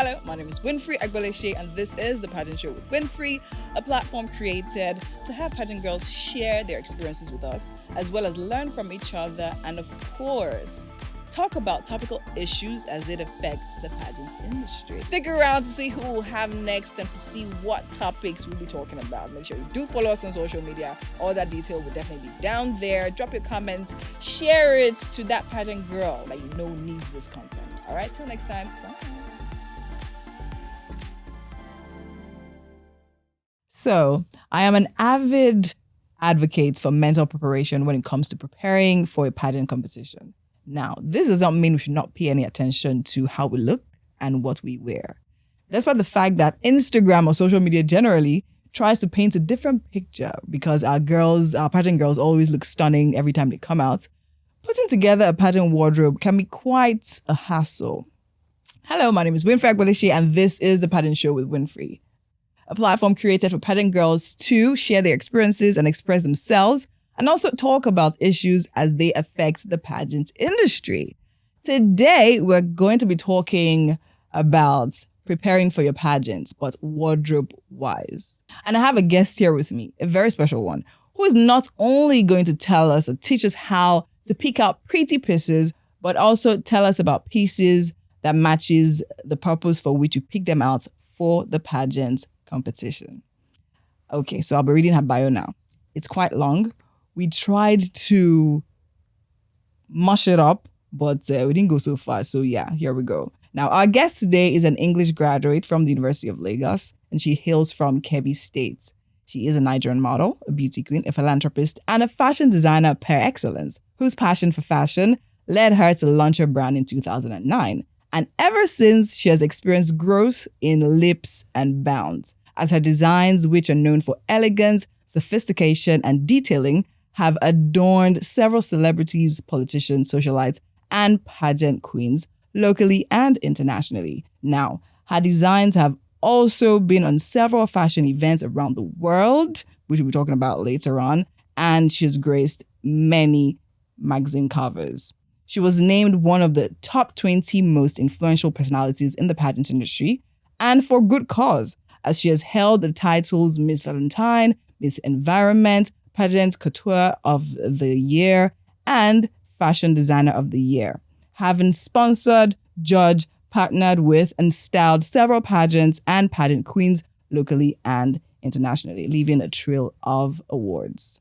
Hello, my name is Winfrey Agboleshe, and this is the Pageant Show with Winfrey, a platform created to have pageant girls share their experiences with us, as well as learn from each other, and of course, talk about topical issues as it affects the pageant industry. Stick around to see who we'll have next and to see what topics we'll be talking about. Make sure you do follow us on social media. All that detail will definitely be down there. Drop your comments, share it to that pageant girl that you know needs this content. All right, till next time. Bye. So, I am an avid advocate for mental preparation when it comes to preparing for a pageant competition. Now, this does not mean we should not pay any attention to how we look and what we wear. Despite the fact that Instagram or social media generally tries to paint a different picture because our pageant girls always look stunning every time they come out, putting together a pageant wardrobe can be quite a hassle. Hello, my name is Winfrey Agboleshe, and this is the Pageant Show with Winfrey, a platform created for pageant girls to share their experiences and express themselves, and also talk about issues as they affect the pageant industry. Today, we're going to be talking about preparing for your pageants, but wardrobe-wise. And I have a guest here with me, a very special one, who is not only going to tell us or teach us how to pick out pretty pieces, but also tell us about pieces that matches the purpose for which you pick them out for the pageant competition. Okay, so I'll be reading her bio now. It's quite long. We tried to mush it up, but we didn't go so far. So yeah, here we go. Now, our guest today is an English graduate from the University of Lagos, and she hails from Kebbi State. She is a Nigerian model, a beauty queen, a philanthropist, and a fashion designer par excellence, whose passion for fashion led her to launch her brand in 2009. And ever since, she has experienced growth in leaps and bounds, as her designs, which are known for elegance, sophistication, and detailing, have adorned several celebrities, politicians, socialites, and pageant queens, locally and internationally. Now, her designs have also been on several fashion events around the world, which we'll be talking about later on, and she's graced many magazine covers. She was named one of the top 20 most influential personalities in the pageant industry, and for good cause, as she has held the titles Miss Valentine, Miss Environment, Pageant Couture of the Year, and Fashion Designer of the Year, having sponsored, judged, partnered with, and styled several pageants and pageant queens locally and internationally, leaving a trail of awards.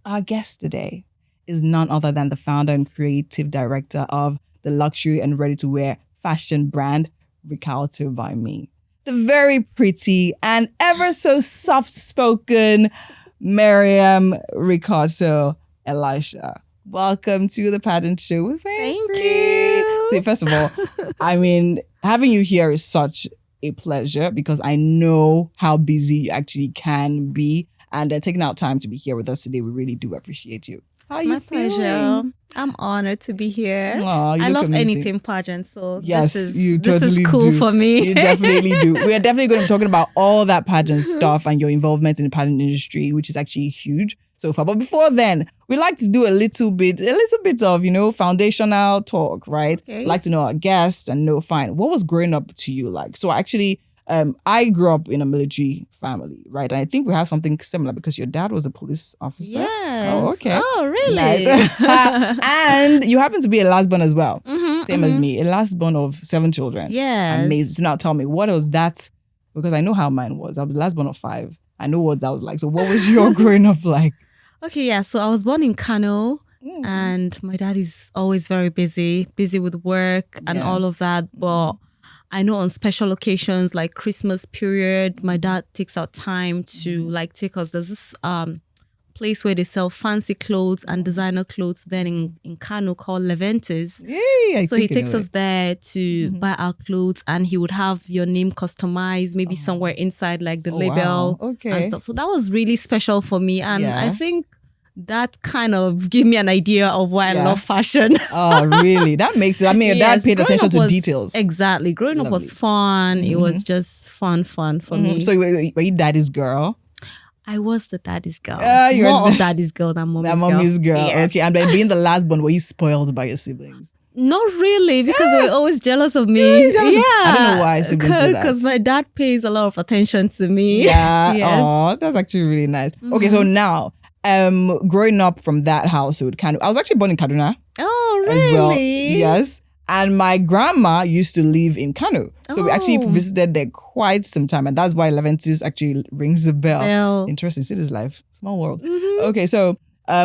Our guest today is none other than the founder and creative director of the luxury and ready-to-wear fashion brand Rikaoto by Me, the very pretty and ever so soft-spoken Maryam Elisha. Welcome to the Pageant Show with me. Thank you. See, first of all, I mean, having you here is such a pleasure because I know how busy you actually can be, and taking out time to be here with us today, we really do appreciate you. How are you feeling? Pleasure. I'm honored to be here. Aw, I love amazing. anything pageant, so Yes, this totally is cool do. for me. You definitely do. We are definitely going to be talking about all that pageant stuff and your involvement in the pageant industry, which is actually huge so far. But before then, we like to do a little bit of, foundational talk, right? Okay. Like to know our guests and know, fine, what was growing up to you like? So actually, I grew up in a military family, right? And I think we have something similar because your dad was a police officer. Yes. Oh, okay. Oh, really? Nice. And you happen to be a last born as well. Same as me, a last born of 7 children. Yes. Amazing. So now tell me, what was that? Because I know how mine was. I was the last born of 5. I know what that was like. So what was your growing up like? Okay, yeah. So I was born in Kano, and my dad is always very busy with work and all of that. But I know on special occasions like Christmas period, my dad takes out time to take us. There's this place where they sell fancy clothes and designer clothes then in Kano called Leventis. Yay, so he takes us there to buy our clothes, and he would have your name customized, maybe somewhere inside like the label and stuff. So that was really special for me. And I think that kind of gave me an idea of why I love fashion. Oh, really? That makes it. I mean, your dad paid attention to details. Exactly. Growing up was fun. It was just fun for me. So were you daddy's girl? I was the daddy's girl. More of daddy's girl than mommy's girl. Mommy's girl. Yes. Okay. And then being the last born, were you spoiled by your siblings? Not really, because they were always jealous of me. I don't know why siblings do that. Because my dad pays a lot of attention to me. Yeah. Yes. Oh, that's actually really nice. Okay, so now, growing up from that household, I was actually born in Kaduna Oh, really? as well. Yes. And my grandma used to live in Kano. So we actually visited there quite some time. And that's why Leventis actually rings a bell. Interesting. See this life. Small world. Okay, so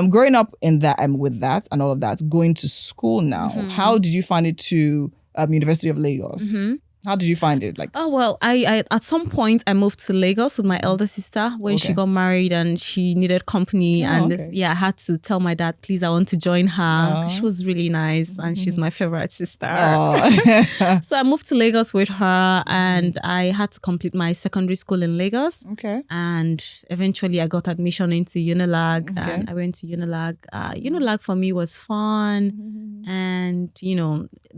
growing up in that with that and all of that, going to school now, how did you find it to University of Lagos? How did you find it? Oh, well, I at some point I moved to Lagos with my elder sister when she got married and she needed company. I had to tell my dad, please, I want to join her. She was really nice and she's my favorite sister. So I moved to Lagos with her and I had to complete my secondary school in Lagos. Okay. And eventually I got admission into Unilag and I went to Unilag. Unilag for me was fun. And,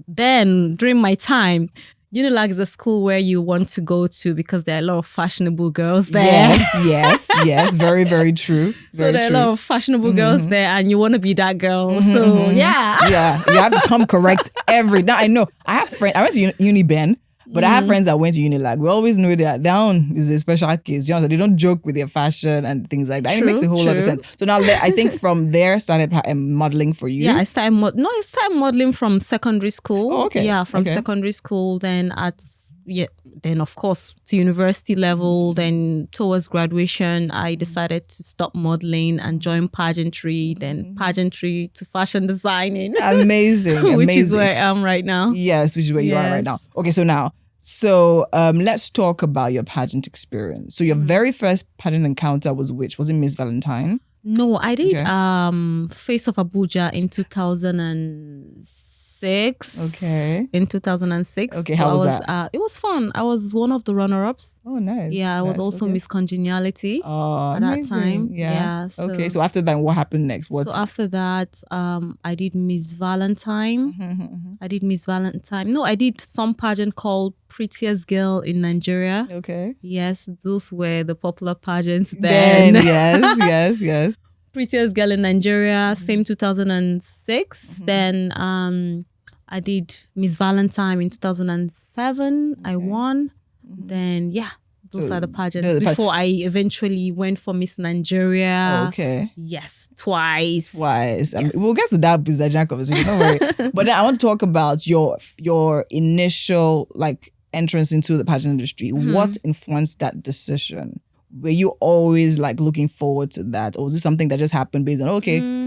then during my time, Unilag is a school where you want to go to because there are a lot of fashionable girls there. Yes. Very, very true. So there are a lot of fashionable girls there and you want to be that girl. So, Yeah, you have to come correct now, I know. I have friends. I went to Uniben, but I have friends that went to Unilag. We always know that down is a special case. You know, they don't joke with their fashion and things like that. It makes a whole lot of sense. So now I think from there started modeling for you. Yeah, I started modeling from secondary school. Oh, okay. Yeah, from secondary school. Then then of course to university level. Then towards graduation, I decided to stop modeling and join pageantry. Then pageantry to fashion designing. Amazing. Which is where I am right now. Yes, which is where you are right now. Okay, so now. Let's talk about your pageant experience. So your very first pageant encounter was which? Was it Miss Valentine? No, I did Face of Abuja in 2006. Okay. In 2006. Okay, how was that? It was fun. I was one of the runner-ups. Oh, nice. Yeah, I was also Miss Congeniality at that time. Yeah. Okay, so after that, what happened next? So after that, I did Miss Valentine. I did Miss Valentine. No, I did some pageant called Prettiest Girl in Nigeria. Okay. Yes, those were the popular pageants then. Yes. Prettiest Girl in Nigeria, same 2006. Then I did Miss Valentine in 2007. I won. Then those are the pageants. Before I eventually went for Miss Nigeria. Okay. Yes, twice. Yes. I mean, we'll get to that Nigerian conversation. Don't worry. But then I want to talk about your initial entrance into the pageant industry. What influenced that decision? Were you always looking forward to that, or was this something that just happened based on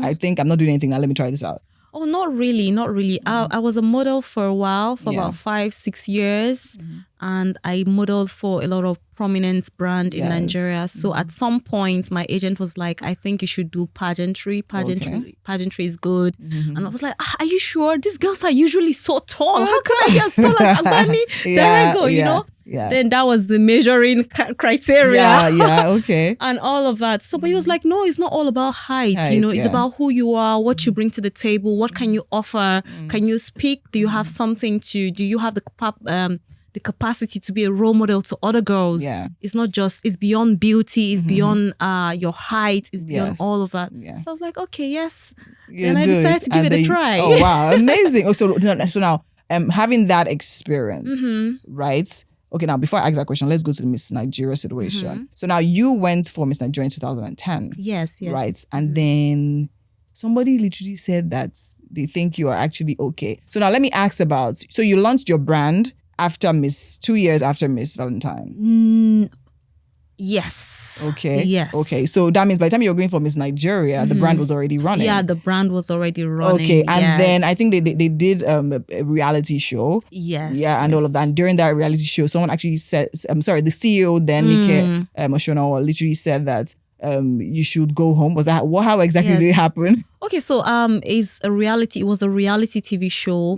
I think I'm not doing anything now, let me try this out? Oh, not really. I was a model for a while, for about 5-6 years, and I modeled for a lot of prominent brand in Nigeria. So at some point, my agent was like, "I think you should do pageantry. Pageantry is good." And I was like, "Are you sure? These girls are usually so tall. How can I be as tall as Agbani?" There I go, you know. Yeah. Then that was the measuring criteria. Okay. And all of that. So, but he was like, no, it's not all about height. It's about who you are, what you bring to the table, what can you offer? Can you speak? Do you have something do you have the capacity to be a role model to other girls? Yeah. It's not just, it's beyond beauty, it's beyond your height, it's beyond all of that. Yeah. So I was like, okay, yes. Then I decided to give it a try. Oh, wow. Amazing. So now, having that experience, right? Okay, now before I ask that question, let's go to the Miss Nigeria situation. So now you went for Miss Nigeria in 2010. Yes. Right? And then somebody literally said that they think you are actually okay. So now let me ask so you launched your brand after 2 years after Miss Valentine. Yes. Okay. Yes. Okay. So that means by the time you're going for Miss Nigeria, the brand was already running. Yeah, the brand was already running. Okay. And then I think they did a reality show. Yes. Yeah, and all of that. And during that reality show, someone actually said, I'm sorry, the CEO then, Nike Moshonawa, literally said that you should go home. Was that how exactly did it happen? Okay, so it was a reality TV show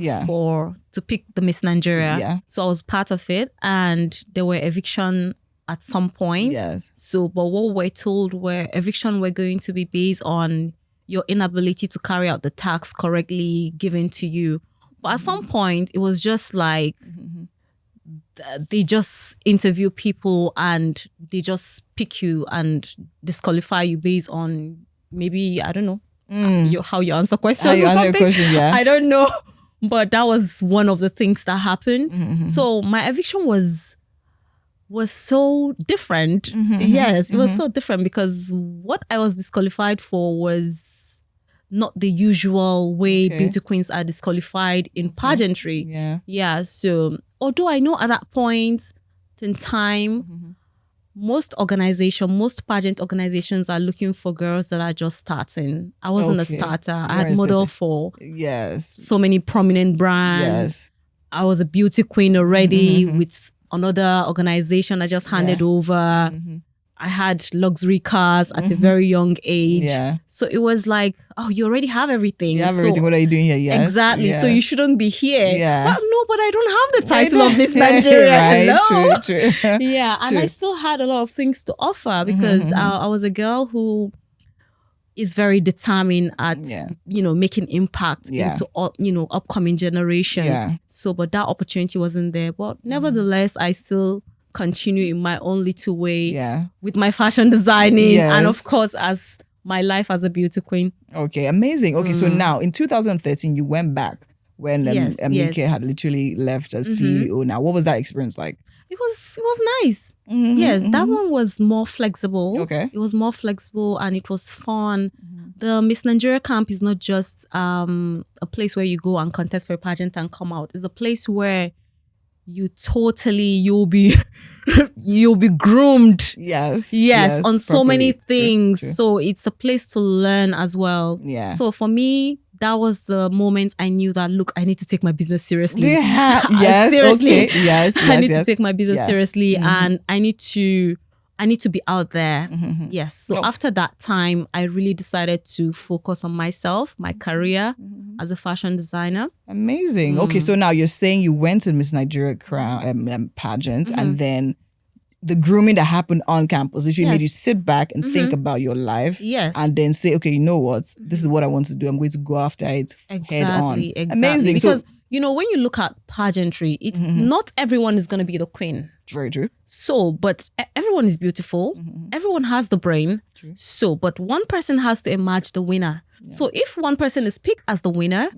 to pick the Miss Nigeria. Yeah. So I was part of it, and there were eviction at some point. Yes. So, but what we're told eviction were going to be based on your inability to carry out the tasks correctly given to you. But at some point, it was just like they just interview people and they just pick you and disqualify you based on maybe, I don't know, how you answer questions or something. I don't know. But that was one of the things that happened. So my eviction was so different. Yes, it was so different because what I was disqualified for was not the usual way beauty queens are disqualified in pageantry. Yeah. So although I know at that point in time, most pageant organizations are looking for girls that are just starting. I wasn't a starter. I had model for so many prominent brands. I was a beauty queen already with another organization I just handed over. I had luxury cars at a very young age. So it was like, oh, you already have everything. You have everything. What are you doing here? Yes. Exactly. So you shouldn't be here. No, but I don't have the title of Miss Nigeria. Right. True. And I still had a lot of things to offer because I was a girl who is very determined at, making impact into, upcoming generation. So, but that opportunity wasn't there. But nevertheless, I still continue in my own little way with my fashion designing and of course as my life as a beauty queen. Okay, amazing. Okay, so now in 2013 you went back when Mike had literally left as CEO. Now, what was that experience like? It was nice. Yes, that one was more flexible. Okay. It was more flexible and it was fun. The Miss Nigeria camp is not just a place where you go and contest for a pageant and come out. It's a place where you'll be groomed. Yes, on so many things. True. So it's a place to learn as well. So for me, that was the moment I knew that, look, I need to take my business seriously. Seriously. Okay. Yes. I need to take my business seriously and I need to be out there. Yes. So after that time, I really decided to focus on myself, my career as a fashion designer. Amazing. Okay. So now you're saying you went to Miss Nigeria crown pageant and then the grooming that happened on campus literally made you sit back and think about your life. And then say, okay, you know what? This is what I want to do. I'm going to go after it head on. Exactly. Amazing. Because, when you look at pageantry, not everyone is going to be the queen. Very true. So, but everyone is beautiful. Everyone has the brain. True. So, but one person has to emerge the winner. So if one person is picked as the winner,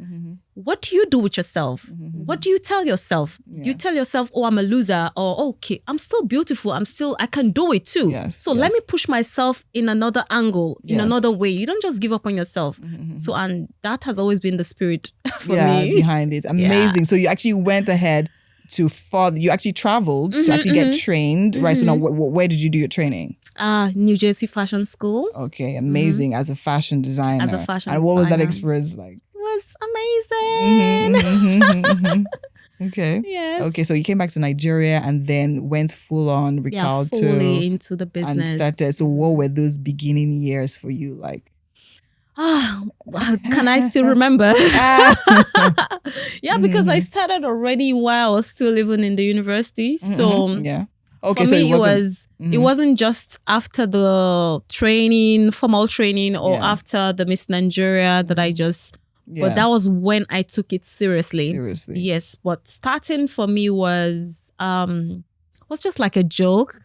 what do you do with yourself? What do you tell yourself? Do you tell yourself, oh, I'm a loser? Or, okay, I'm still beautiful. I can do it too. So let me push myself in another angle, in another way. You don't just give up on yourself. So, and that has always been the spirit for me. Behind it. Amazing. So you actually went ahead to you actually traveled to actually get trained, right? So now where did you do your training? New Jersey Fashion School. Okay, amazing. As a fashion designer. And what was that experience like? It was amazing. Okay. Yes. Okay, so you came back to Nigeria and then went full on Rikaoto. Fully into the business. And started. So what were those beginning years for you like? Can I still remember? Because I started already while I was still living in the university. So okay, for me, it wasn't just after the formal training or after the Miss Nigeria that I just, but that was when I took it seriously. Yes, but starting for me was just like a joke.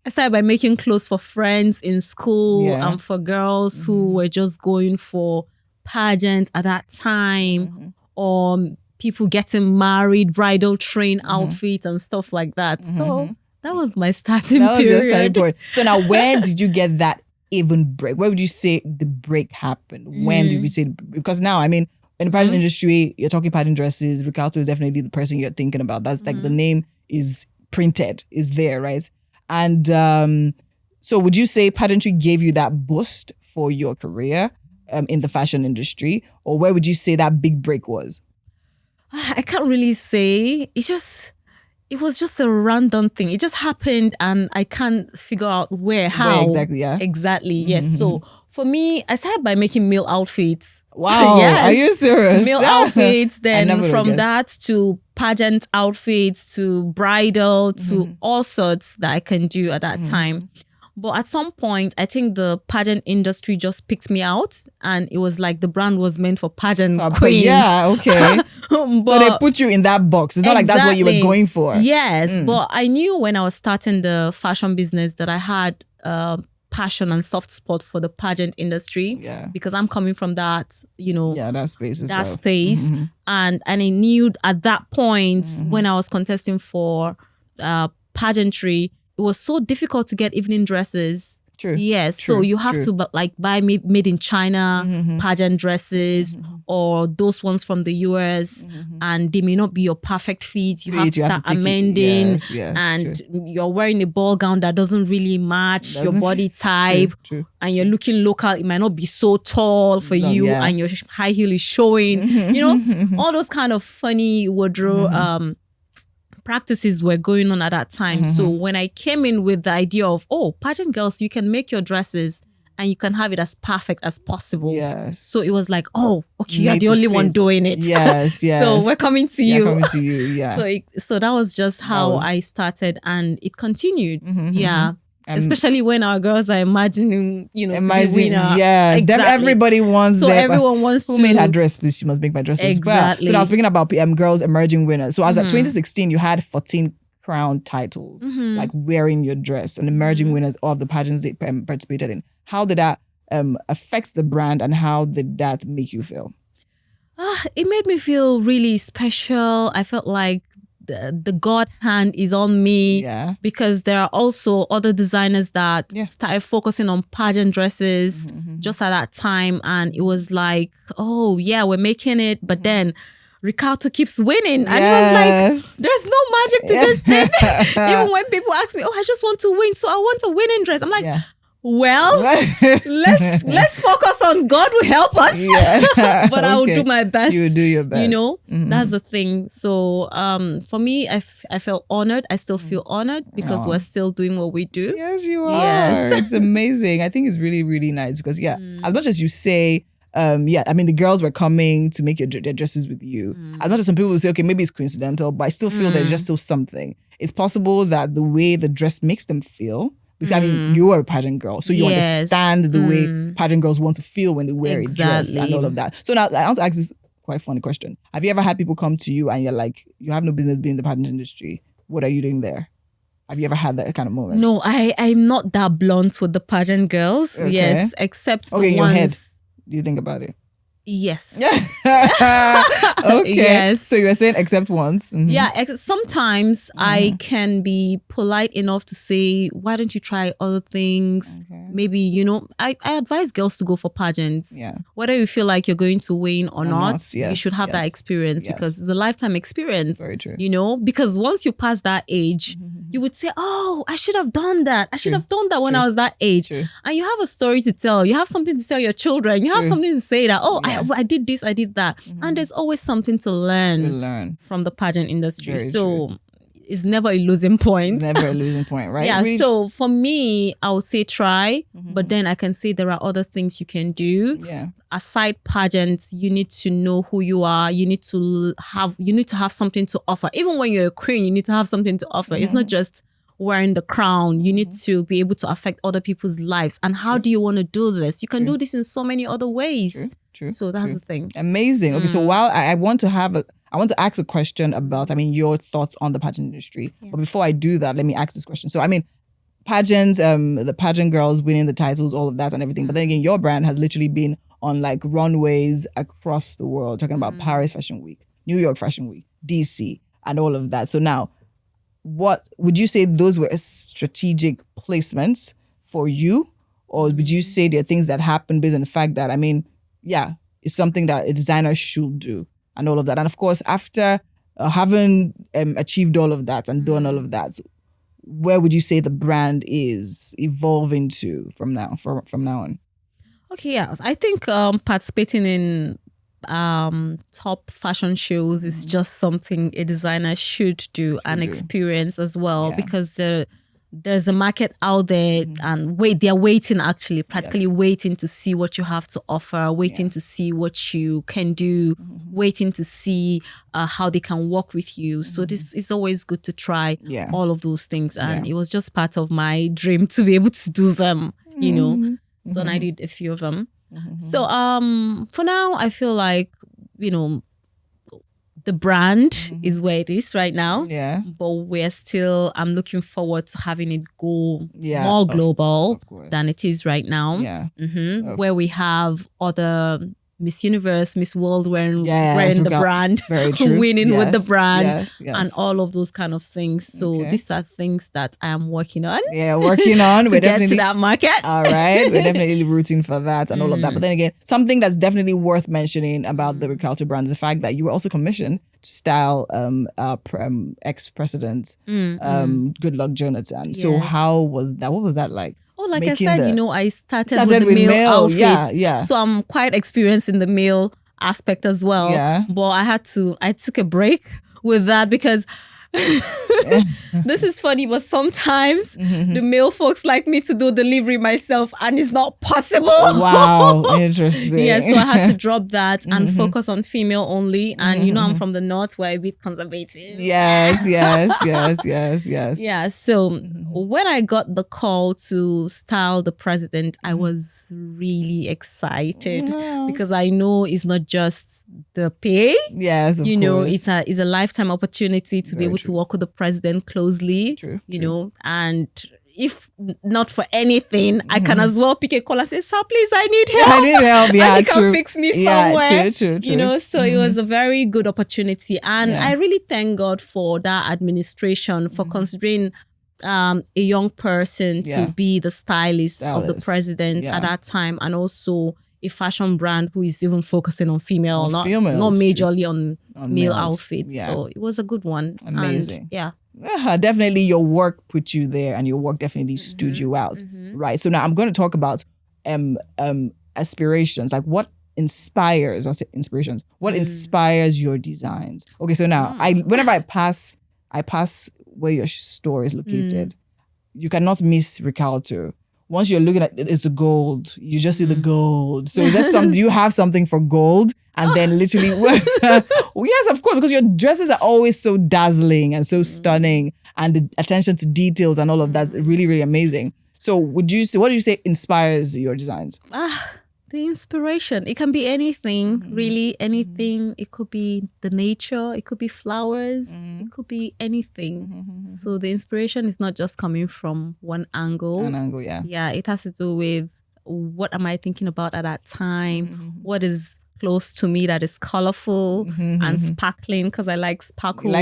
I started by making clothes for friends in school and for girls who were just going for pageant at that time or people getting married, bridal train outfits and stuff like that. So that was my starting period. So now where did you get that even break? Where would you say the break happened? When did you say, because now, I mean, in the pageant industry, you're talking pageant dresses, Rikaoto is definitely the person you're thinking about. That's like the name is printed, is there, right? And so would you say pageantry gave you that boost for your career in the fashion industry? Or where would you say that big break was? I can't really say. It was just a random thing. It just happened and I can't figure out how. Where exactly, Exactly, yes. So for me, I started by making male outfits. Wow, are you serious? Male outfits, then from that to pageant outfits, to bridal, to all sorts that I can do at that time. But at some point, I think the pageant industry just picked me out and it was like the brand was meant for pageant queens. Yeah, okay. So they put you in that box. It's not like that's what you were going for. Yes, but I knew when I was starting the fashion business that I had passion and soft spot for the pageant industry. Yeah. Because I'm coming from that, that space as well. space. And I knew at that point when I was contesting for pageantry, it was so difficult to get evening dresses. True. Yes. True. So you have to buy made in China pageant dresses or those ones from the US, and they may not be your perfect fit. You have to start amending, and you're wearing a ball gown that doesn't really match your body type. True. And you're looking local. It might not be so tall for you, and your high heel is showing. All those kind of funny wardrobe practices were going on at that time. So when I came in with the idea of, pageant girls, you can make your dresses and you can have it as perfect as possible. Yes. So it was like, okay, you're the only one doing it. Yes. So we're coming to you. Coming to you, yeah. So that was just how I started, and it continued. Yeah. Especially when our girls are imagining, to be winner. Yes, exactly. Everybody wants. So everyone wants. Who made her dress? Please, she must make my dress as well. So I was speaking about girls emerging winners. So as at 2016, you had 14 crown titles, like wearing your dress, and emerging winners of the pageants they participated in. How did that affect the brand, and how did that make you feel? It made me feel really special. I felt like the God hand is on me, because there are also other designers that started focusing on pageant dresses just at that time, and it was like, we're making it, but then Rikaoto keeps winning, and it was like, there's no magic to this thing. Even when people ask me, I just want to win, so I want a winning dress, I'm like, well, let's focus on God will help us. But I will do my best. You will do your best. That's the thing. So for me, I felt honored. I still feel honored because we're still doing what we do. Yes, you are. Yes. It's amazing. I think it's really, really nice because, as much as you say, the girls were coming to make their dresses with you. As much as some people will say, okay, maybe it's coincidental, but I still feel there's just still something. It's possible that the way the dress makes them feel, because you are a pageant girl, so you understand the way pageant girls want to feel when they wear a dress and all of that. So now I want to ask this quite funny question. Have you ever had people come to you and you're like, you have no business being in the pageant industry? What are you doing there? Have you ever had that kind of moment? No, I'm not that blunt with the pageant girls. Okay. Yes, except in your head. Do you think about it? Yes. Okay. Yes. So you were saying except once. Yeah. Sometimes I can be polite enough to say, why don't you try other things? Okay. Maybe, I advise girls to go for pageants. Yeah. Whether you feel like you're going to win or not, you should have that experience because it's a lifetime experience. Very true. Because once you pass that age, you would say, I should have done that. I should have done that when I was that age. True. And you have a story to tell. You have something to tell your children. You have something to say that, I did this, I did that. And there's always something to learn from the pageant industry. Very true. It's never a losing point. It's never a losing point, right? Yeah, so for me, I would say try, but then I can say there are other things you can do. Yeah. Aside pageants, you need to know who you are. You need to have something to offer. Even when you're a queen, you need to have something to offer. It's not just wearing the crown. You need to be able to affect other people's lives. And how do you want to do this? You can do this in so many other ways. True. So that's the thing. Amazing. Okay, so while I want to ask a question about, your thoughts on the pageant industry. Yeah. But before I do that, let me ask this question. So, pageants, the pageant girls winning the titles, all of that and everything. But then again, your brand has literally been on like runways across the world, talking about Paris Fashion Week, New York Fashion Week, DC, and all of that. So now, what would you say those were strategic placements for you? Or would you say there are things that happen based on the fact that, it's something that a designer should do and all of that. And of course, after having achieved all of that and done all of that, where would you say the brand is evolving to from now on? Okay, yeah. I think participating in top fashion shows is just something a designer should do and experience as well, because there's a market out there and they're waiting, actually practically waiting to see what you have to offer, waiting to see what you can do, waiting to see how they can work with you. So this is always good to try all of those things. And it was just part of my dream to be able to do them, So and I did a few of them. So for now, I feel like, the brand is where it is right now. Yeah. But I'm looking forward to having it go Yeah, more global of course. than it is right now. Yeah. Where we have other Miss Universe, Miss World wearing Yes, the brand, very true. winning with the brand, Yes. and all of those kind of things. So these are things that I am working on. Yeah, working on. to We're get definitely to that market. All right. We're definitely rooting for that and all of that. But then again, something that's definitely worth mentioning about the Rikaoto brand is the fact that you were also commissioned to style ex-president Goodluck Jonathan. So Yes. how was that? What was that like? Oh, like I Making said, the- I started with the male outfit. Yeah. So I'm quite experienced in the male aspect as well. Yeah. But I took a break with that because this is funny, but sometimes the male folks like me to do delivery myself and it's not possible. Wow, interesting. Yeah, so I had to drop that and focus on female only. And I'm from the north where I'm a bit conservative. Yes. Yeah, so when I got the call to style the president, I was really excited because I know it's not just the pay. Yes, of course. It's a lifetime opportunity to be able to work with the president closely. True. And if not for anything, I can as well pick a call and say, "Sir, please, I need help. I need help. Yeah, and you true. can fix me somewhere." True. So it was a very good opportunity. And I really thank God for that administration for considering a young person to be the stylist of the president at that time, and also a fashion brand who is even focusing on female, not majorly on male outfits. Yeah. So it was a good one. Amazing. And definitely your work put you there and your work definitely stood you out. Right. So now I'm going to talk about aspirations. Like what inspires, I'll say inspirations. What inspires your designs? Okay, so now whenever I pass where your store is located, you cannot miss Rikaoto. Once you're looking at it, it's the gold. You just see the gold. So is that something? Do you have something for gold? And then literally, yes, of course, because your dresses are always so dazzling and so stunning, and the attention to details and all of that's really, really amazing. So what do you say inspires your designs? The inspiration. It can be anything, really, anything. It could be the nature. It could be flowers. It could be anything. So the inspiration is not just coming from one angle. An angle, yeah. Yeah, it has to do with what am I thinking about at that time? What is close to me that is colorful and sparkling, because I like sparkles,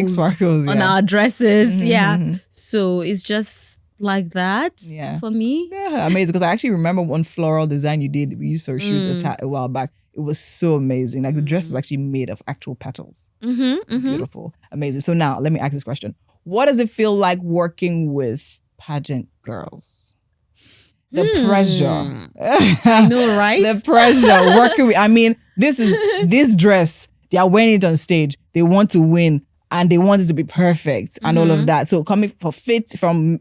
on our dresses. Yeah. So it's just like that for me. Yeah, amazing. Because I actually remember one floral design you did, we used for a shoot a while back. It was so amazing. Like the dress was actually made of actual petals. Beautiful. Amazing. So now let me ask this question. What does it feel like working with pageant girls? The pressure. I know, right? The pressure. Working with, I mean, this dress, they are wearing it on stage. They want to win. And they want it to be perfect and all of that. So coming for fit from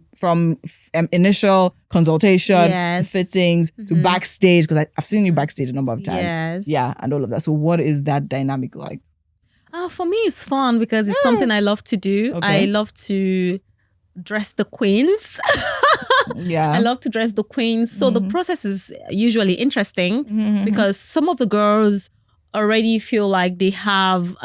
initial consultation to fittings to backstage, because I've seen you backstage a number of times. Yes. Yeah, and all of that. So what is that dynamic like? For me, it's fun because it's something I love to do. Okay. I love to dress the queens. I love to dress the queens. So the process is usually interesting because some of the girls already feel like they have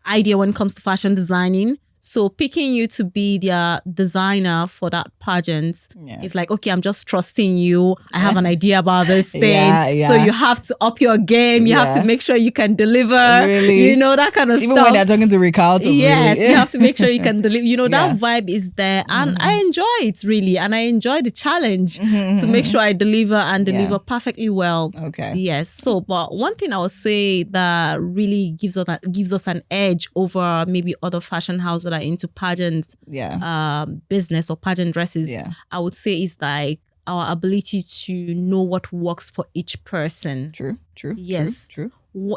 idea when it comes to fashion designing. So picking you to be their designer for that pageant is like, okay, I'm just trusting you. I have an idea about this thing. So you have to up your game. You have to make sure you can deliver. Really? that kind of Even stuff. when they're talking to Rikaoto. Yes, you have to make sure you can deliver. That vibe is there. And I enjoy it really. And I enjoy the challenge to make sure I deliver and deliver perfectly well. Okay. Yes. So, but one thing I would say that really gives us an edge over maybe other fashion houses that are into pageant business or pageant dresses, I would say is like our ability to know what works for each person. True. Yes. True.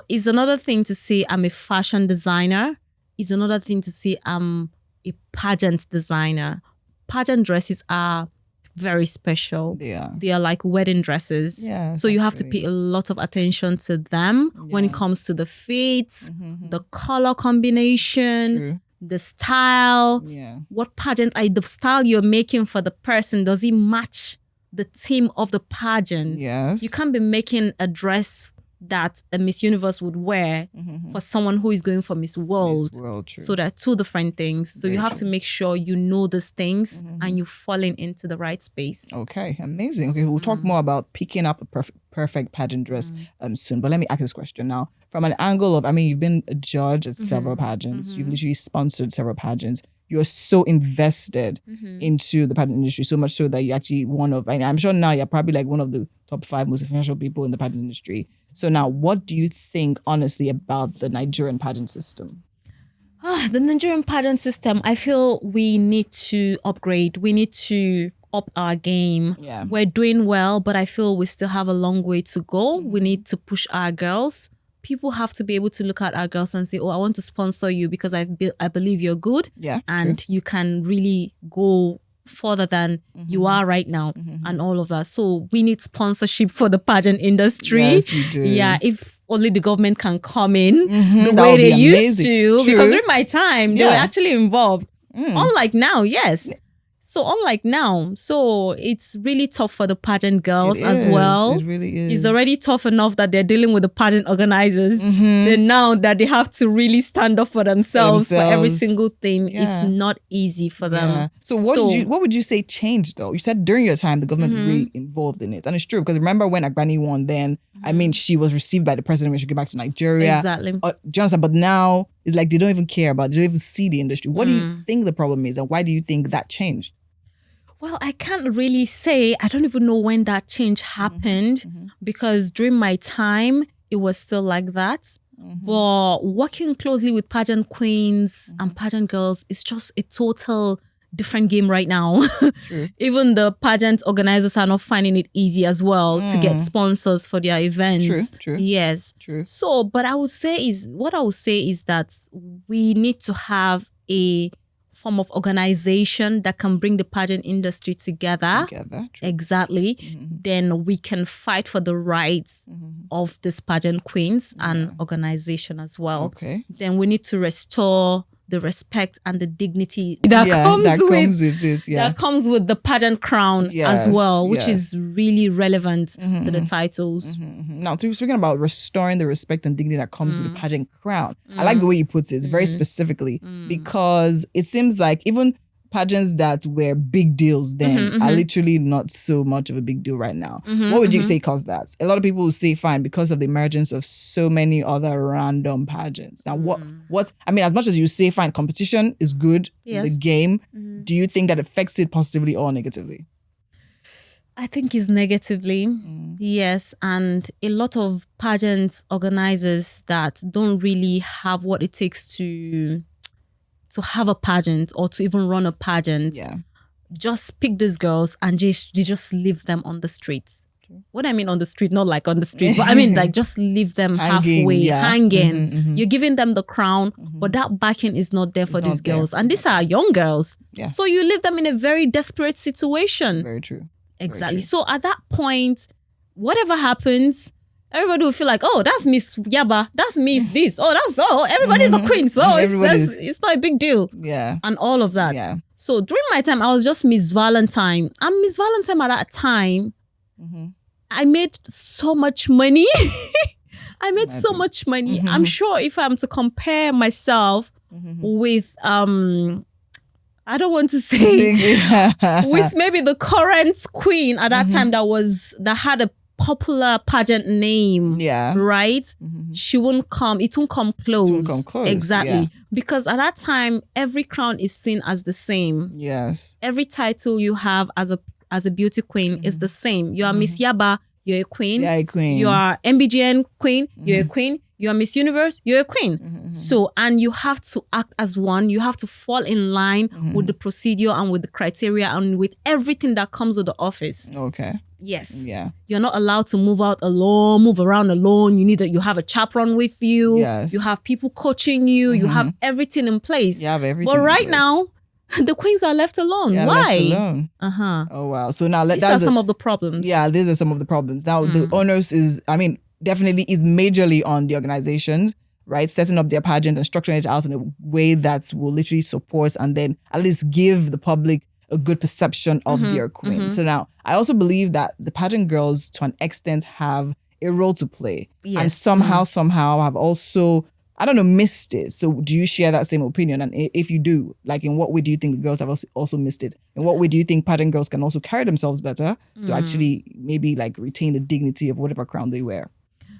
Is another thing to say I'm a fashion designer. Is another thing to say I'm a pageant designer. Pageant dresses are very special. They are like wedding dresses. So you have to pay a lot of attention to them when it comes to the fits, the color combination, the style, what pageant the style you're making for the person, does it match the theme of the pageant? Yes. You can't be making a dress that a Miss Universe would wear for someone who is going for Miss World. Miss World, true. So they're two different things. So you have to make sure you know these things and you're falling into the right space. Okay, amazing. Okay, we'll talk more about picking up a perfect pageant dress soon. But let me ask this question now. From an angle of, I mean, you've been a judge at several pageants. You've literally sponsored several pageants. You're so invested into the pageant industry, so much so that you're actually one of, and I'm sure now you're probably like one of the top 5 most influential people in the pageant industry. So now, what do you think, honestly, about the Nigerian pageant system? The Nigerian pageant system, I feel we need to upgrade. We need to up our game. Yeah. We're doing well, but I feel we still have a long way to go. We need to push our girls. People have to be able to look at our girls and say, oh, I want to sponsor you because I believe you're good. Yeah, and you can really go further than you are right now and all of that. So we need sponsorship for the pageant industry. Yes, we do. Yeah, if only the government can come in the way they used to. True. Because during my time, they were actually involved. Unlike now, yes. So unlike now, so it's really tough for the pageant girls as well. It really is. It's already tough enough that they're dealing with the pageant organizers. Then now that they have to really stand up for themselves for every single thing, it's not easy for them. Yeah. So what would you say changed though? You said during your time the government was really involved in it, and it's true because remember when Agbani won? Then I mean she was received by the president when she came back to Nigeria. Exactly. Do you understand? But now it's like they don't even care about. They don't even see the industry. What do you think the problem is, and why do you think that changed? Well, I can't really say. I don't even know when that change happened because during my time, it was still like that. But working closely with pageant queens and pageant girls is just a total different game right now. Even the pageant organizers are not finding it easy as well to get sponsors for their events. True. Yes. True. So, but I would say is that we need to have a form of organization that can bring the pageant industry together. True. Exactly. Then we can fight for the rights of these pageant queens and organization as well. Okay. Then we need to restore the respect and the dignity that comes with the pageant crown as well, which is really relevant to the titles. Now, speaking about restoring the respect and dignity that comes with the pageant crown, I like the way you put it very specifically because it seems like even pageants that were big deals then are literally not so much of a big deal right now. What would you say caused that? A lot of people will say fine because of the emergence of so many other random pageants. Now, what I mean, as much as you say fine, competition is good in the game. Do you think that affects it positively or negatively? I think it's negatively, yes. And a lot of pageant organizers that don't really have what it takes to have a pageant or to even run a pageant, just pick these girls and they just leave them on the streets. What I mean on the street, not like on the street, but I mean like just leave them halfway, hanging. You're giving them the crown, but that backing is not there for these girls. And these are young girls. Yeah. So you leave them in a very desperate situation. Very true. Exactly. So at that point, whatever happens, everybody will feel like, oh, that's Miss Yaba, that's Miss this, everybody's a queen, so it's not a big deal. Yeah. And all of that. Yeah. So during my time, I was just Miss Valentine. And Miss Valentine at that time, I made so much money. So much money. I'm sure if I'm to compare myself with I don't want to say with maybe the current queen at that time that had a popular pageant name, right? She won't come. It won't come close. It won't come close. Exactly, because at that time, every crown is seen as the same. Yes. Every title you have as a beauty queen is the same. You are Miss Yaba, you're a queen. Yeah, a queen. You are MBGN queen. You're a queen. You are Miss Universe, you're a queen. So, and you have to act as one. You have to fall in line with the procedure and with the criteria and with everything that comes with the office. Okay. Yes. Yeah. You're not allowed to move around alone. You have a chaperone with you. Yes. You have people coaching you. You have everything in place. You have everything. But right now, the queens are left alone. Yeah, why? Left alone. Oh wow. So now these are some of the problems. Yeah, these are some of the problems. Now the onus is, definitely is majorly on the organizations, right? Setting up their pageant and structuring it out in a way that will literally support and then at least give the public a good perception of their queen. So now, I also believe that the pageant girls, to an extent, have a role to play. Yes. And somehow have also, I don't know, missed it. So do you share that same opinion? And if you do, like in what way do you think girls have also missed it? In what way do you think pattern girls can also carry themselves better to actually maybe like retain the dignity of whatever crown they wear?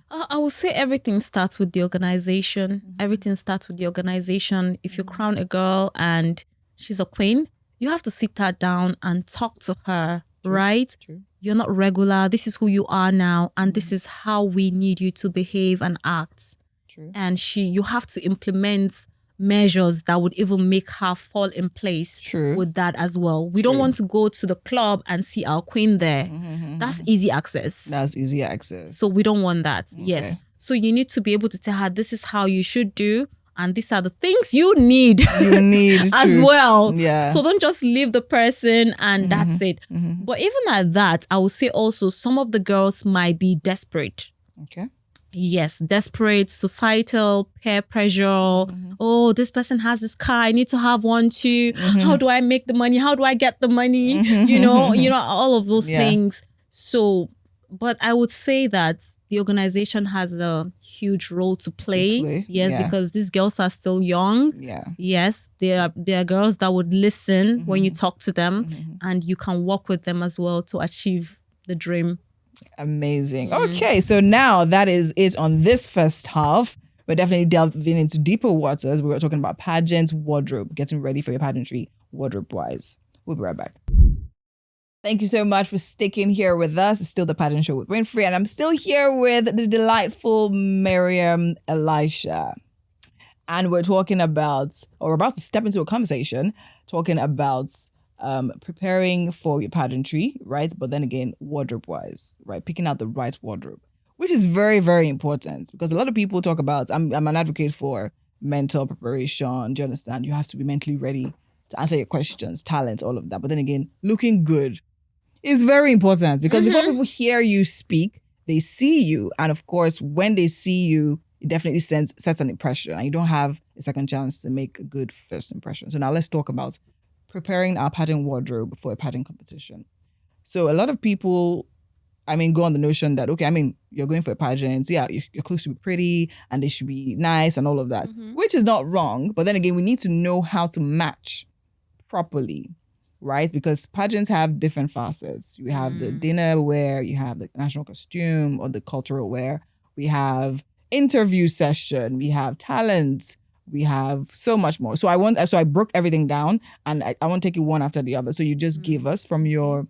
I would say everything starts with the organization. Everything starts with the organization. If you crown a girl and she's a queen, you have to sit her down and talk to her, right? True. You're not regular. This is who you are now. And this is how we need you to behave and act. True. And you have to implement measures that would even make her fall in place with that as well. We don't want to go to the club and see our queen there. That's easy access. So we don't want that. Okay. Yes. So you need to be able to tell her, this is how you should do. And these are the things you need as well. Yeah. So don't just leave the person and that's it. But even at that, I would say also some of the girls might be desperate. Okay. Yes, desperate, societal, peer pressure. Oh, this person has this car. I need to have one too. How do I make the money? How do I get the money? You know, all of those things. So, but I would say that the organization has a huge role to play. Yes, because these girls are still young. Yeah. Yes, there are girls that would listen when you talk to them, and you can work with them as well to achieve the dream. Amazing. Okay, so now that is it on this first half. We're definitely delving into deeper waters. We were talking about pageants, wardrobe, getting ready for your pageantry, wardrobe-wise. We'll be right back. Thank you so much for sticking here with us. It's still the Pageant Show with Winfrey, and I'm still here with the delightful Maryam Elisha. And we're talking about, or we're about to step into a conversation, talking about preparing for your pageantry, right? But then again, wardrobe-wise, right? Picking out the right wardrobe, which is very, very important because a lot of people talk about, I'm an advocate for mental preparation. Do you understand? You have to be mentally ready to answer your questions, talent, all of that. But then again, looking good is very important because before people hear you speak, they see you. And of course, when they see you, it definitely sets an impression and you don't have a second chance to make a good first impression. So now let's talk about preparing our pageant wardrobe for a pageant competition. So a lot of people, go on the notion that, okay, you're going for a pageant. So yeah, your clothes should be pretty and they should be nice and all of that, which is not wrong. But then again, we need to know how to match properly, right? Because pageants have different facets. You have the dinner wear, you have the national costume or the cultural wear. We have interview session, we have talent, we have so much more. So I broke everything down and I want to take it one after the other. So you just give us from your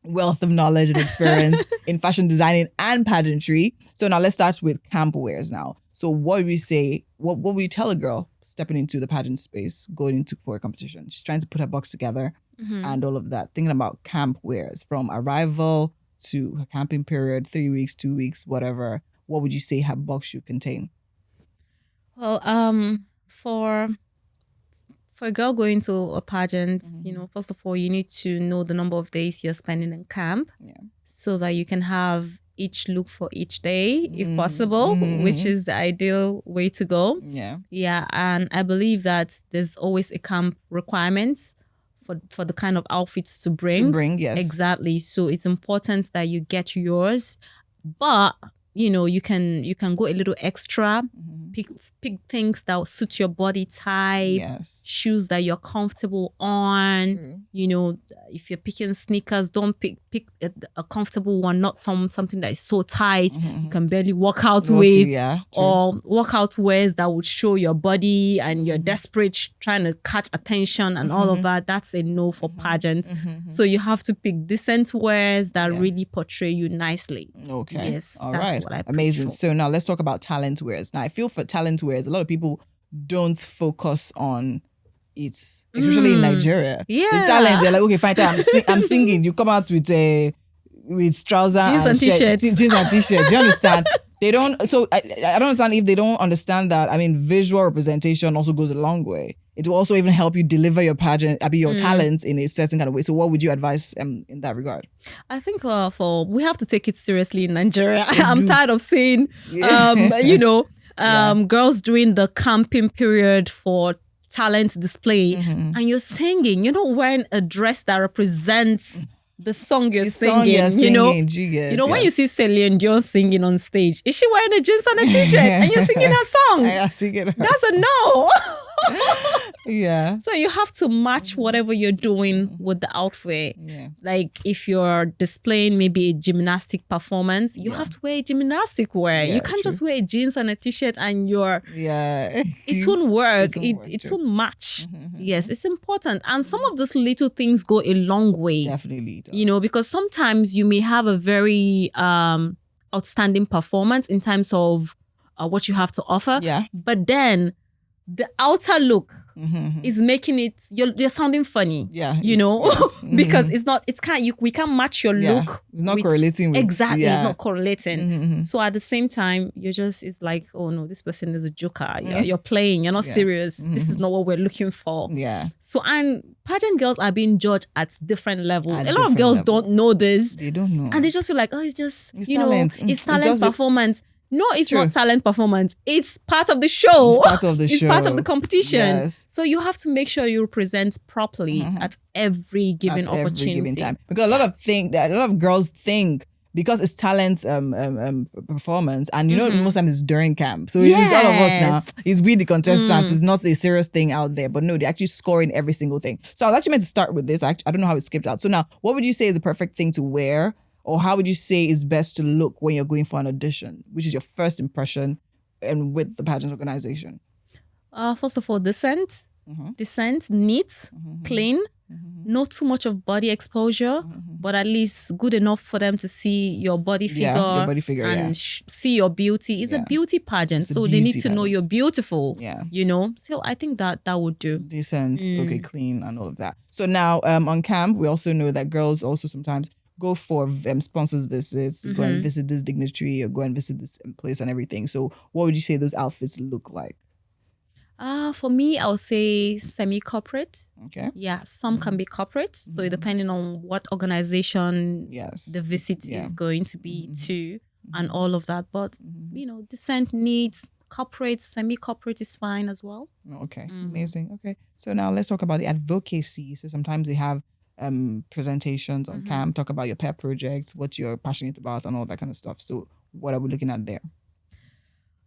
wealth of knowledge and experience in fashion designing and pageantry. So now let's start with camp wears now. So what would we say, what would you tell a girl stepping into the pageant space, going for a competition? She's trying to put her box together and all of that. Thinking about camp wears from arrival to her camping period, 3 weeks, 2 weeks, whatever. What would you say her box should contain? Well, for a girl going to a pageant, first of all, you need to know the number of days you're spending in camp so that you can have each look for each day, if possible, which is the ideal way to go. Yeah. And I believe that there's always a camp requirement for the kind of outfits to bring. Yes. Exactly. So it's important that you get yours, but you can go a little extra, pick things that will suit your body type, shoes that you're comfortable on. True. If you're picking sneakers, don't pick a comfortable one, not something that is so tight you can barely walk out with, or workout wears that would show your body and you're desperate trying to catch attention and all of that. That's a no for pageants. So you have to pick decent wears that really portray you nicely. Okay. Yes. All right. Amazing. So now let's talk about talent wears. Now I feel for talent wears, a lot of people don't focus on it, especially in Nigeria. Yeah. It's talent. They're like, okay, fine, I'm singing. You come out with trousers jeans and t-shirts. Jeans and t-shirts. Do you understand? They don't. So I don't understand if they don't understand that. Visual representation also goes a long way. It will also even help you deliver your pageant, your talent in a certain kind of way. So what would you advise in that regard? I think we have to take it seriously in Nigeria. I'm tired of seeing, girls during the camping period for talent display and you're singing, you're not wearing a dress that represents the song you're The singing, song you're you know. singing, you get, When yes. you see Celine Dion singing on stage, is she wearing a jeans and a t-shirt and you're singing her song? I singing her That's a no. Yeah. So you have to match whatever you're doing with the outfit. Yeah. Like if you're displaying maybe a gymnastic performance, you have to wear gymnastic wear. Yeah, you can't just wear jeans and a t-shirt and it won't work. It won't match. Yes, it's important. And some of those little things go a long way. Definitely does. Because sometimes you may have a very outstanding performance in terms of what you have to offer. Yeah. But then the outer look is making it, you're sounding funny. Yeah. Yes. Because we can't match your look. It's not correlating with. Exactly. It's not correlating. So at the same time, it's like, oh no, this person is a joker. You're playing, you're not serious. This is not what we're looking for. Yeah. So, and pageant girls are being judged at different levels. A lot of girls don't know this. They don't know. And they just feel like, oh, it's just, talent. It's talent performance. No, it's not talent performance. It's part of the show. It's part of the show. It's part of the competition. Yes. So you have to make sure you present properly at every given opportunity. Every given time. Because a lot of girls think because it's talent performance, and most times it's during camp. So it's all of us now. It's we the contestants. It's not a serious thing out there. But no, they're actually scoring every single thing. So I was actually meant to start with this. I don't know how it skipped out. So now, what would you say is the perfect thing to wear? Or how would you say is best to look when you're going for an audition, which is your first impression and with the pageant organization? First of all, decent, neat, clean, not too much of body exposure, but at least good enough for them to see your body figure, and see your beauty. It's a beauty pageant, so they need to know you're beautiful. Yeah. So I think that would do. Decent, okay, clean and all of that. So now on camp, we also know that girls also sometimes go for sponsors visits, go and visit this dignitary or go and visit this place and everything. So what would you say those outfits look like? For me, I would say semi-corporate. Okay. Yeah, some can be corporate. So depending on what organization the visit is going to be to and all of that. But, decent needs, corporate, semi-corporate is fine as well. Okay, amazing. Okay, so now let's talk about the advocacy. So sometimes they have presentations on camp, talk about your pet projects, what you're passionate about and all that kind of stuff. So what are we looking at there?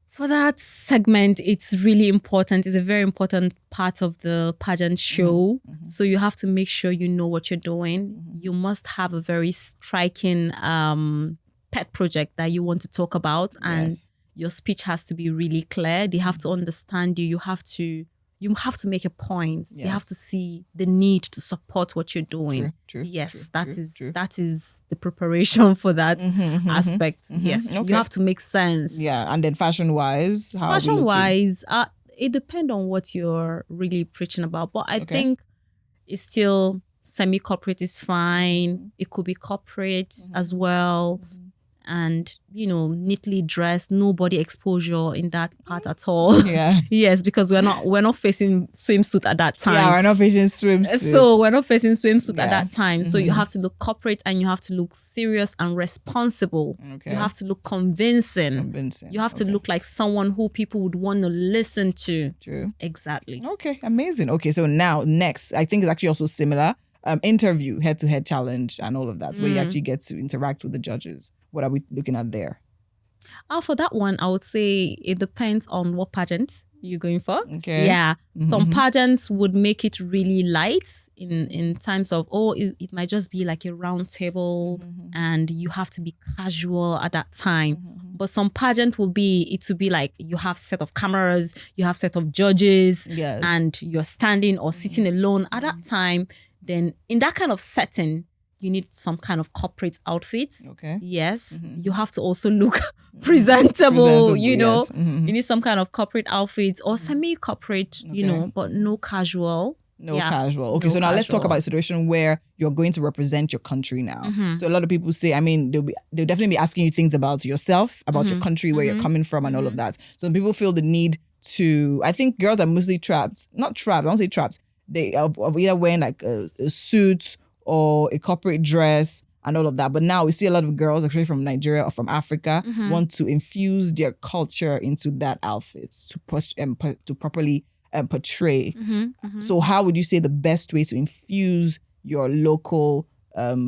For that segment, it's really important. It's a very important part of the pageant show. So you have to make sure you know what you're doing. You must have a very striking pet project that you want to talk about, and your speech has to be really clear. They have to understand you. You have to make a point. They have to see the need to support what you're doing. True, that is the preparation for that aspect. Yes, you have to make sense. Yeah, and then fashion-wise? It depends on what you're really preaching about. But I think it's still semi-corporate is fine. It could be corporate as well. And, neatly dressed, no body exposure in that part at all. Yeah. Yes, because we're not facing swimsuit at that time. Yeah, we're not facing swimsuit. So we're not facing swimsuit at that time. So you have to look corporate and you have to look serious and responsible. Okay. You have to look convincing. You have to look like someone who people would want to listen to. True. Exactly. Okay, amazing. Okay, so now next, I think it's actually also similar. Interview, head-to-head challenge and all of that, where you actually get to interact with the judges. What are we looking at there? For that one, I would say it depends on what pageant you're going for. Okay. Yeah. Some pageants would make it really light in terms of, it might just be like a round table and you have to be casual at that time. But some pageant will be like you have set of cameras, you have set of judges, and you're standing or sitting alone at that time. Then in that kind of setting, you need some kind of corporate outfit. Okay. Yes. You have to also look presentable, you know. Yes. You need some kind of corporate outfit or semi-corporate, but no casual. No casual. Okay, so now let's talk about a situation where you're going to represent your country now. So a lot of people say, they'll definitely be asking you things about yourself, about your country, where you're coming from and all of that. So people feel the need to, I think girls are mostly trapped. Not trapped, I don't say trapped. They are either wearing like a suit or a corporate dress and all of that. But now we see a lot of girls, actually from Nigeria or from Africa, want to infuse their culture into that outfit to push to properly portray. So how would you say the best way to infuse your local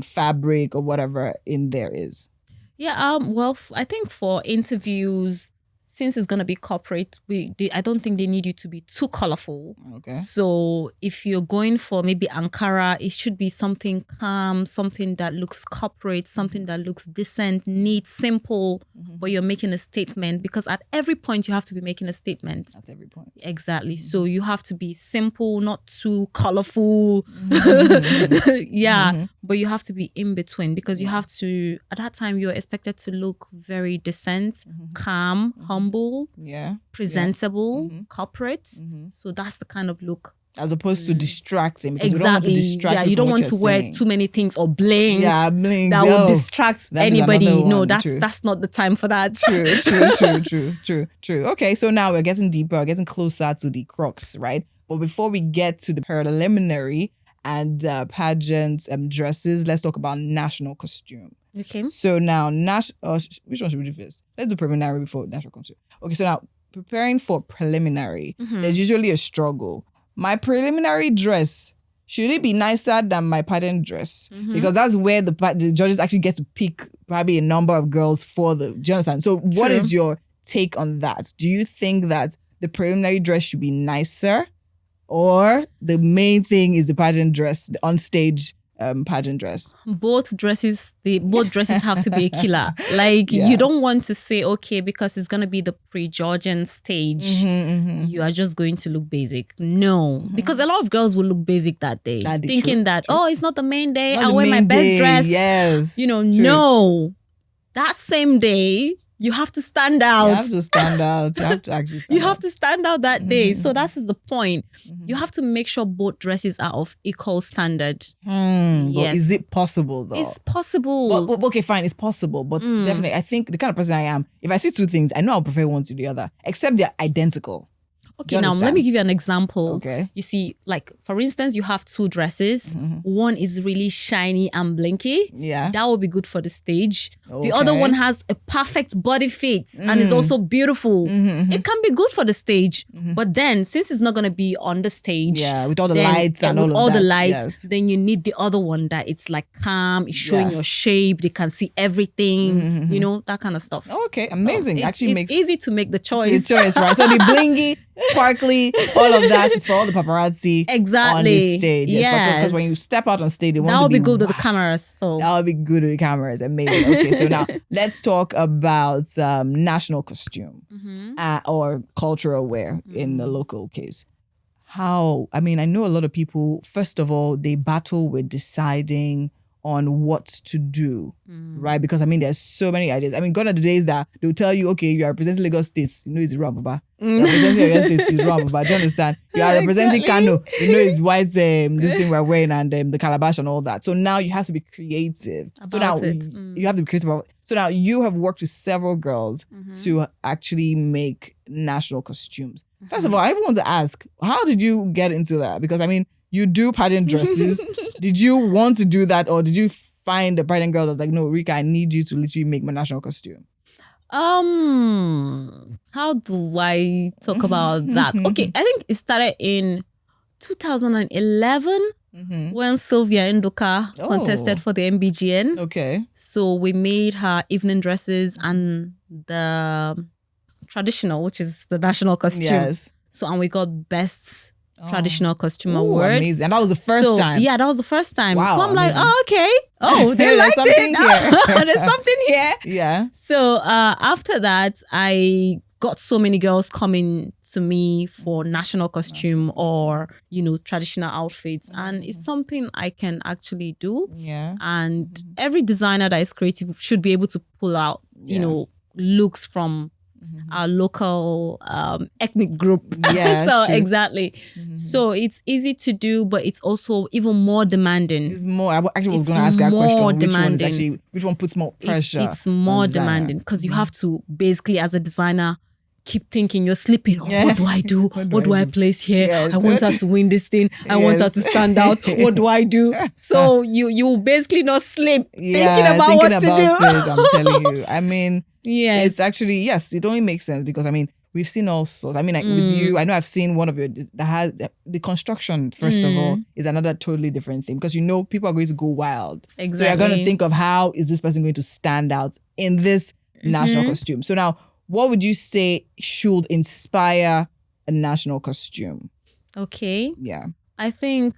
fabric or whatever in there is? Yeah. Well, I think for interviews, since it's gonna be corporate, I don't think they need you to be too colorful. Okay. So if you're going for maybe Ankara, it should be something calm, something that looks corporate, something that looks decent, neat, simple, but you're making a statement, because at every point you have to be making a statement. At every point. Exactly. So you have to be simple, not too colorful. But you have to be in between, because you have to, at that time, you're expected to look very decent, calm, humble, presentable, corporate. So that's the kind of look. As opposed to distracting, because Exactly. we don't want to distract you don't want to wear saying. too many things or bling. Yeah, bling. That will distract anybody. No, True. that's not the time for that. True. Okay, so now we're getting deeper, we're getting closer to the crux, right? But before we get to the preliminary and pageant dresses, let's talk about national costume. Okay. So now, which one should we do first? Let's do preliminary before national costume. Okay, so now preparing for preliminary, there's usually a struggle. My preliminary dress, should it be nicer than my pageant dress? Because that's where the judges actually get to pick probably a number of girls for the, do you understand? So what is your take on that? Do you think that the preliminary dress should be nicer, or the main thing is the pageant dress, the onstage pageant dress? Both dresses have to be a killer. Like, you don't want to say, okay, because it's going to be the pre-judging stage, you are just going to look basic. No, because a lot of girls will look basic that day, thinking that, it's not the main day, I'll wear my best dress. Yes. No. That same day, you have to stand out. You have to stand out. You have to actually stand out. You have to stand out that day. So that's the point. You have to make sure both dresses are of equal standard. Yes. But is it possible though? It's possible. But, okay, fine. It's possible. But definitely, I think the kind of person I am, if I see two things, I know I'll prefer one to the other, except they're identical. Okay, now let me give you an example. Okay. You see, like, for instance, you have two dresses. One is really shiny and blinky. Yeah. That will be good for the stage. The other one has a perfect body fit and is also beautiful. It can be good for the stage. But then, since it's not going to be on the stage. Yeah, with all the lights and with all of that. the lights, then you need the other one that it's like calm, it's showing your shape, they can see everything, that kind of stuff. Okay, amazing. So it's easy to make the choice. It's choice, right? So the blingy, sparkly, all of that is for all the paparazzi on the stage. Yes. Because when you step out on stage, that will be good with the cameras. So that will be good with the cameras. Amazing. Okay, so now let's talk about national costume or cultural wear in the local case. I know a lot of people, first of all, they battle with deciding on what to do, right? Because there's so many ideas. Gone are the days that they'll tell you, okay, you are representing Lagos State, it's wrong, Baba. You are representing Lagos State, it's wrong, Baba. Do you understand? You are representing Kano, it's white, this thing we're wearing and the calabash and all that. So now you have to be creative. You have to be creative about it. So now you have worked with several girls to actually make national costumes. First of all, I even want to ask, how did you get into that? Because you do pageant dresses. Did you want to do that, or did you find a pageant girl that's like, no, Rika, I need you to literally make my national costume? How do I talk about that? Okay, I think it started in 2011 when Sylvia Nduka contested for the MBGN. Okay. So we made her evening dresses and the traditional, which is the national costume. Yes. So, and we got best traditional costume award. Amazing. And that was the first time. Yeah, that was the first time. Wow, so I'm amazing. like, okay. Oh, they like something it. There's something here. Yeah. So after that, I got so many girls coming to me for national costume or, traditional outfits. And it's something I can actually do. Yeah. And every designer that is creative should be able to pull out, looks from our local ethnic group. Yeah, so true. Exactly. So it's easy to do, but it's also even more demanding. It's more. I actually was going to ask that question. Demanding. Which one puts more pressure? It's more demanding because you have to basically, as a designer, keep thinking you're sleeping. What do I do? What do I place here? Yes. I want her to win this thing. I want her to stand out. What do I do? So you basically not sleep thinking about what to do. I'm telling you. Yes. It's actually, yes, it only makes sense because we we've seen all sorts. I mean, like with you, I know I've seen one of your that has the construction. First of all, is another totally different thing because people are going to go wild. Exactly. So you're going to think of how is this person going to stand out in this national costume. So now, what would you say should inspire a national costume? Okay. Yeah. I think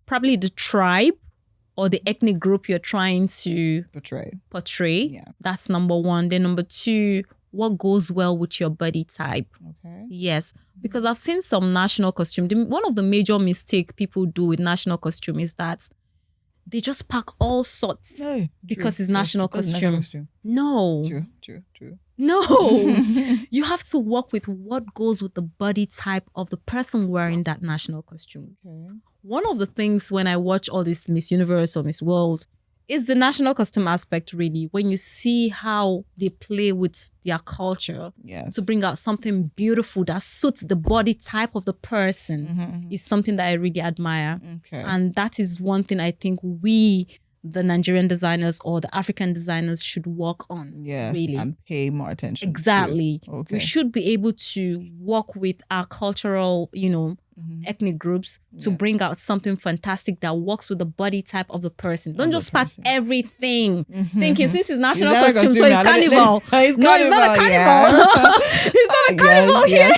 probably the tribe or the ethnic group you're trying to portray. Yeah. That's number one. Then number two, what goes well with your body type. Okay. Yes. Because I've seen some national costume. One of the major mistakes people do with national costume is that they just pack all sorts because it's national costume. No. True. No. You have to work with what goes with the body type of the person wearing that national costume. Okay. One of the things when I watch all this Miss Universe or Miss World is the national costume aspect, really, when you see how they play with their culture to bring out something beautiful that suits the body type of the person is something that I really admire. Okay. And that is one thing I think we, the Nigerian designers or the African designers, should work on. Yes, really. And pay more attention. Exactly. Okay. We should be able to work with our cultural, ethnic groups to bring out something fantastic that works with the body type of the person. Don't just pack everything thinking since it's national costume, so it's carnival. It's not a carnival. It's not a carnival here.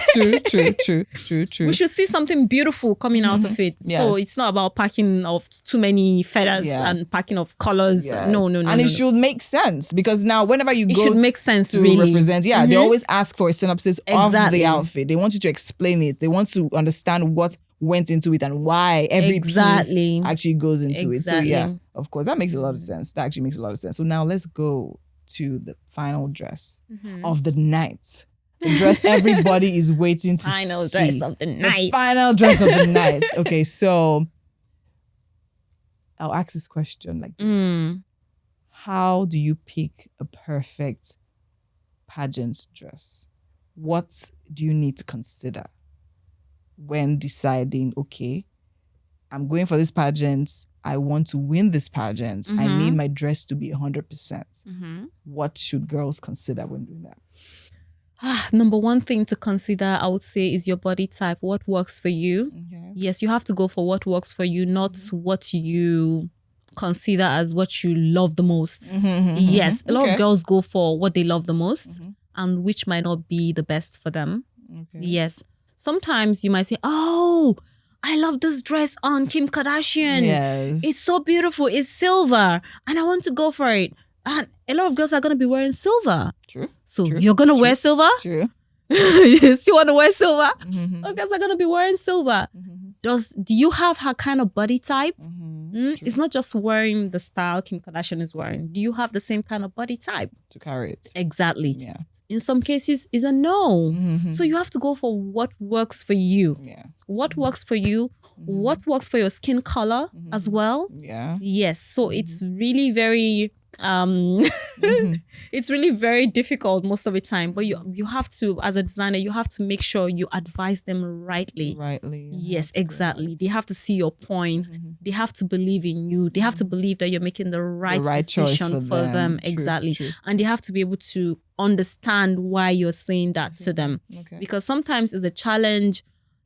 True. We should see something beautiful coming out of it. Yes. So it's not about packing of too many feathers and packing of colors. Yes. No. And it should make sense because now whenever you go should make sense to really. Represent, they always ask for a synopsis of the outfit. They want you to explain it. They want to understand what went into it and why every piece actually goes into it. So of course, that makes a lot of sense. That actually makes a lot of sense. So now let's go to the final dress of the night. The dress everybody is waiting to see. Final dress of the night. The final dress of the night. Okay, so I'll ask this question like this. How do you pick a perfect pageant dress? What do you need to consider when deciding, okay, I'm going for this pageant, I want to win this pageant, I need my dress to be 100%. What should girls consider when doing that? Number one thing to consider, I would say, is your body type. What works for you? Okay. Yes, you have to go for what works for you, not what you consider as what you love the most. Yes, a lot of girls go for what they love the most and which might not be the best for them. Okay. Yes. Sometimes you might say, oh, I love this dress on Kim Kardashian. Yes. It's so beautiful. It's silver. And I want to go for it. And a lot of girls are going to be wearing silver. True. So you're going to wear silver? True. You still want to wear silver? Girls are going to be wearing silver. Do you have her kind of body type? It's not just wearing the style Kim Kardashian is wearing. Do you have the same kind of body type? To carry it. Exactly. Yeah. In some cases, it's a no. So you have to go for what works for you. Yeah. What works for you? What works for your skin color as well? Yeah. Yes. So it's really very it's really very difficult most of the time, but you have to, as a designer, you have to make sure you advise them rightly. Yes, exactly. They have to see your point. They have to believe in you. They have to believe that you're making the right decision for them. Exactly. True. And they have to be able to understand why you're saying that to them. Okay. Because sometimes it's a challenge.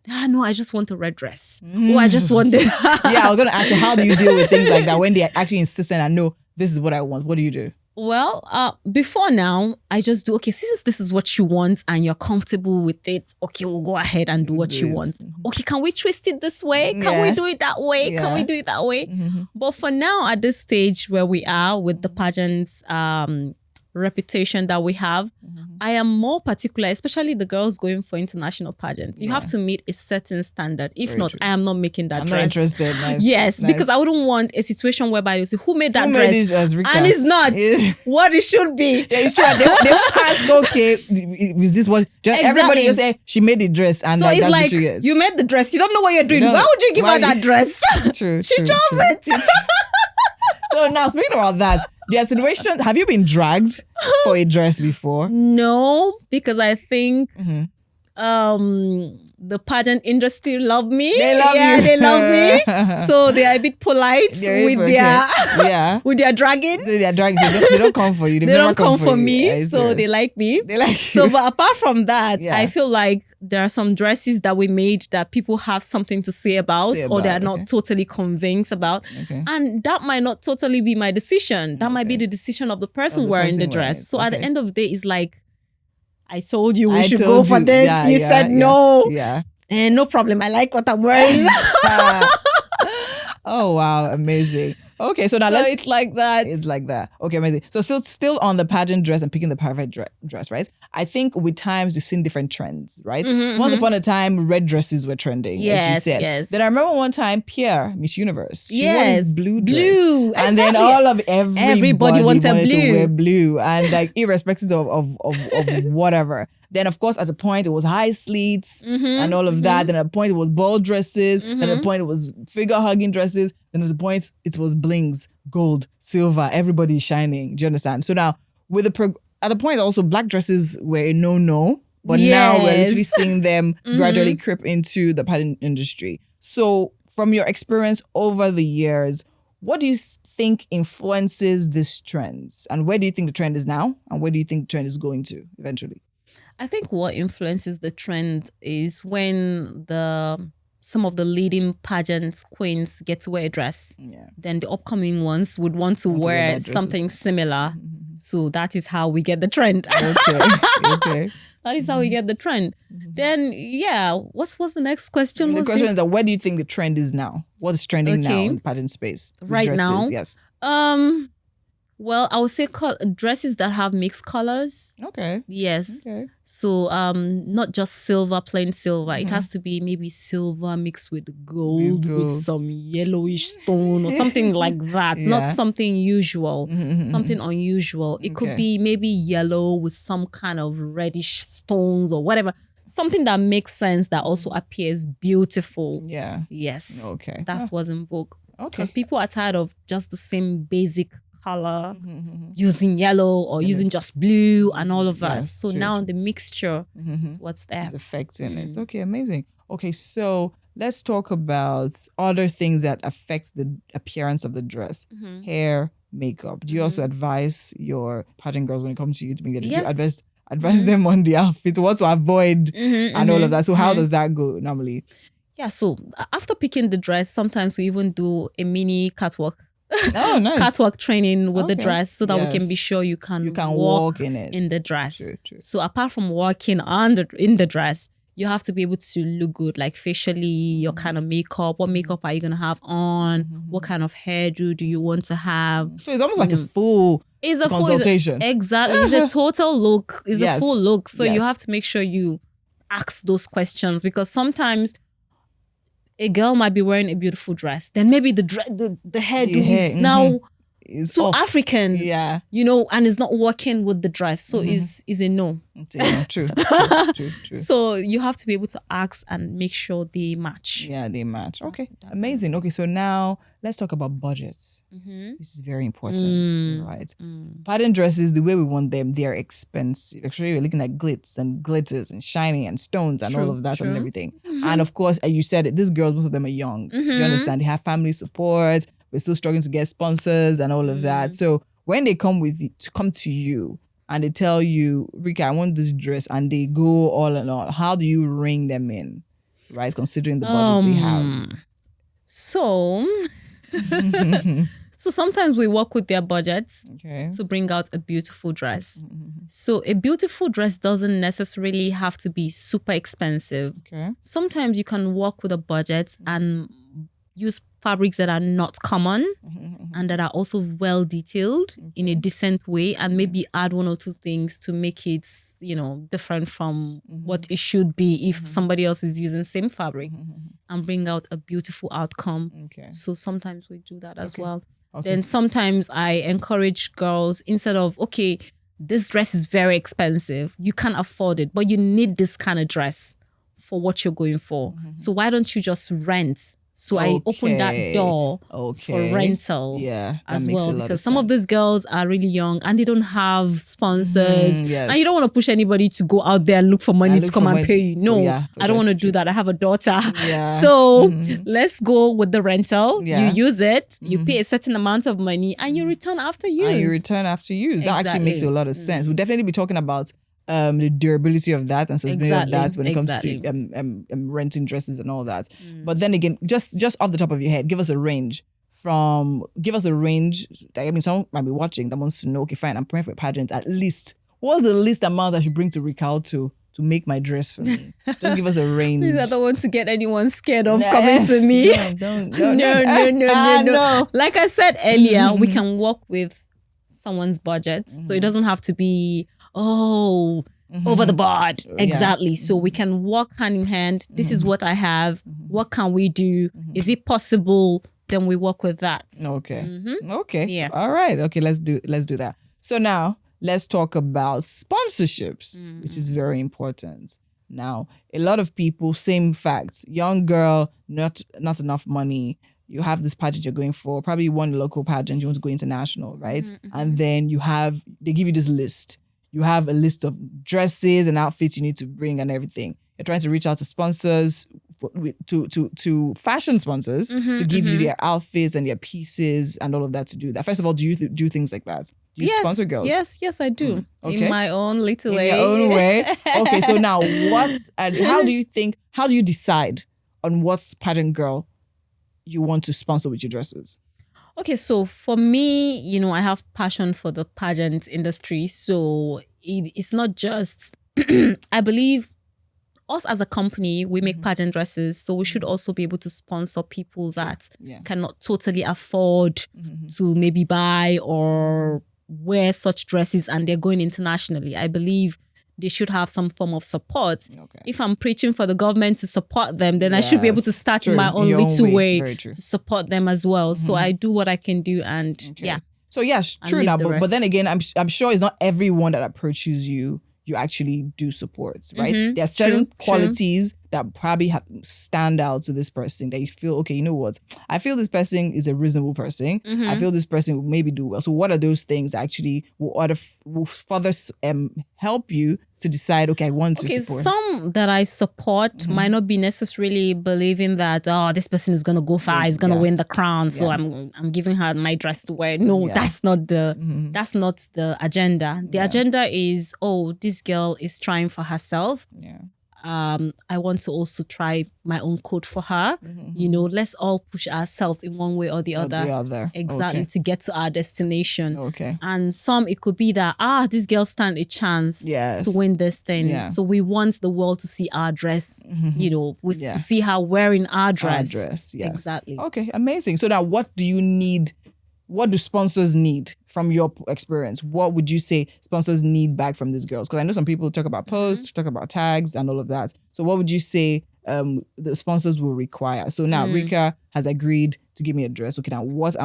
No, I just want a red dress. Oh, I just want it. Yeah, I was going to ask you, how do you deal with things like that when they actually insist and no, this is what I want? What do you do? Well, before now, I just do, okay, since this is what you want and you're comfortable with it, okay, we'll go ahead and do what you want. Okay, can we twist it this way? Can we do it that way? Can we do it that way? But for now, at this stage where we are with the pageant's reputation that we have, I am more particular, especially the girls going for international pageants. You have to meet a certain standard. If Very not, true. I am not making that I'm dress. Not interested. Nice. Yes, nice. Because I wouldn't want a situation whereby you say, who made that dress? Made it as Rika? And it's not what it should be. Yeah, it's true. They won't ask, okay, is this what? Just everybody just say, she made the dress. And so it's that's like, what she is. You made the dress. You don't know what you're doing. Why would you give her that dress? True. She chose it. So now, speaking about that, there are situations, have you been dragged for a dress before? No, because I think the pageant industry love me. They love yeah, you. they love me. So they are a bit polite with their with their dragging. So they're dragging. So they don't come for you. They don't come for me, you. so they like me. They like you. So, but apart from that, I feel like there are some dresses that we made that people have something to say about, or they are not totally convinced about. And that might not totally be my decision. That might be the decision of the person wearing the dress. So at the end of the day, it's like, I told you we should go for this. You said no. Yeah. And no problem. I like what I'm wearing. Oh, wow. Amazing. Okay, so now it's like that. It's like that. Okay, amazing. So still on the pageant dress and picking the perfect dress, right? I think with times you've seen different trends, right? Once upon a time, red dresses were trending, as you said. Yes. Then I remember one time, Pierre, Miss Universe, she wore this blue dress. And then everybody wanted to wear blue. And like irrespective of whatever. Then, of course, at a point, it was high slits and all of that. Then at a point, it was ball dresses. Then at a point, it was figure-hugging dresses. Then at the point, it was blings, gold, silver. Everybody is shining. Do you understand? So now, at the point, also, black dresses were a no-no. But now we're literally seeing them gradually creep into the pageant industry. So from your experience over the years, what do you think influences these trends? And where do you think the trend is now? And where do you think the trend is going to eventually? I think what influences the trend is when some of the leading pageant queens get to wear a dress. Yeah. Then the upcoming ones would want to wear something similar. So that is how we get the trend. Okay. That is how we get the trend. Then, what's the next question? The question is that where do you think the trend is now? What's trending now in pageant space? Right now? Yes. Well, I would say dresses that have mixed colors. Okay. Yes. Okay. So not just silver, plain silver. It has to be maybe silver mixed with gold with some yellowish stone or something like that. Not something usual, something unusual. It could be maybe yellow with some kind of reddish stones or whatever. Something that makes sense that also appears beautiful. Yeah. Yes. Okay. That's what's in vogue. Okay. Because people are tired of just the same basic color, using yellow or using just blue and all of that. So now the mixture is what's there. It's affecting it. Okay, amazing. Okay, so let's talk about other things that affect the appearance of the dress. Hair, makeup. Do you also advise your pageant girls when it comes to you to make it? Yes. Do you advise them on the outfit, what to avoid and all of that? So how does that go normally? Yeah, so after picking the dress, sometimes we even do a mini catwalk. Oh, nice. Catwalk training with the dress so that we can be sure you can walk in it. In the dress. True. So apart from walking in the dress, you have to be able to look good, like facially, your kind of makeup. What makeup are you going to have on? What kind of hairdo do you want to have? So it's almost like a full consultation. Exactly. It's a total look. It's a full look. So you have to make sure you ask those questions because sometimes a girl might be wearing a beautiful dress. Then maybe the hairdo is now too off. African. Yeah. And it's not working with the dress. So is a no. True. So you have to be able to ask and make sure they match. Yeah, they match. Okay. Amazing. Okay, so now let's talk about budgets. This is very important, right? Pageant dresses, the way we want them, they are expensive. Actually, we're looking at glitz and glitters and shiny and stones and all of that and everything. And of course, as you said it, these girls, most of them are young. Do you understand? They have family support. We're still struggling to get sponsors and all of that. So when they come to you and they tell you, Rika, I want this dress, and they go all and all, how do you ring them in, right? Considering the budgets they have. So sometimes we work with their budgets to bring out a beautiful dress. So a beautiful dress doesn't necessarily have to be super expensive. Sometimes you can work with a budget and use fabrics that are not common and that are also well detailed in a decent way, and maybe add one or two things to make it, different from what it should be if somebody else is using same fabric, and bring out a beautiful outcome. So sometimes we do that as well. Then sometimes I encourage girls, instead of, okay, this dress is very expensive, you can't afford it, but you need this kind of dress for what you're going for. So why don't you just rent So I opened that door for rental as well, because some of these girls are really young and they don't have sponsors. And you don't want to push anybody to go out there and look for money to come and pay you. No, I don't want to do that. I have a daughter. So let's go with the rental. You use it, you pay a certain amount of money and you return after use. That actually makes a lot of sense. We'll definitely be talking about the durability of that and sustainability of that when it comes to renting dresses and all that. But then again, just off the top of your head, give us a range. Someone might be watching that wants to know, okay, fine, I'm praying for a pageant. At least, what's the least amount I should bring to Rikaoto to make my dress for me? Just give us a range. Please, I don't want to get anyone scared of coming to me. No. Like I said earlier, we can work with someone's budget. So it doesn't have to be over the board. Exactly. So we can work hand in hand. This is what I have. What can we do? Is it possible? Then we work with that. Okay. Yes. All right. Okay, let's do that. So now let's talk about sponsorships, which is very important. Now, a lot of people, same facts. Young girl, not enough money. You have this pageant you're going for. Probably you won a local pageant. You want to go international, right? And then they give you this list. You have a list of dresses and outfits you need to bring and everything. You're trying to reach out to sponsors, to fashion sponsors to give you their outfits and their pieces and all of that to do that. First of all, do you do things like that? Do you sponsor girls? Yes, I do. In my own little way. In your own way. Okay, so now how do you decide on what pageant girl you want to sponsor with your dresses? Okay, so for me, I have passion for the pageant industry. So it's not just, I believe us as a company, we make pageant dresses. So we should also be able to sponsor people that cannot totally afford to maybe buy or wear such dresses and they're going internationally. I believe they should have some form of support. If I'm preaching for the government to support them, then I should be able to start in my own little way to support them as well. So I do what I can do and So true now, but then again, I'm sure it's not everyone that approaches you actually do support, right? There are certain qualities that probably stand out to this person that you feel, okay, you know what? I feel this person is a reasonable person. I feel this person will maybe do well. So what are those things that actually will further help you to decide, okay, I want to support? Some that I support might not be necessarily believing that, this person is going to go far, is going to win the crown. So I'm giving her my dress to wear. No, that's not that's not the agenda. The agenda is, this girl is trying for herself. I want to also try my own code for her. Let's all push ourselves in one way or the other. Exactly, to get to our destination. And some, it could be that, this girl stand a chance to win this thing. So we want the world to see our dress, to see her wearing our dress. Exactly. Okay, amazing. So now what do you need? What do sponsors need from your experience? What would you say sponsors need back from these girls? Because I know some people talk about posts, talk about tags and all of that. So what would you say the sponsors will require? So now Rika has agreed to give me a dress. Okay, now what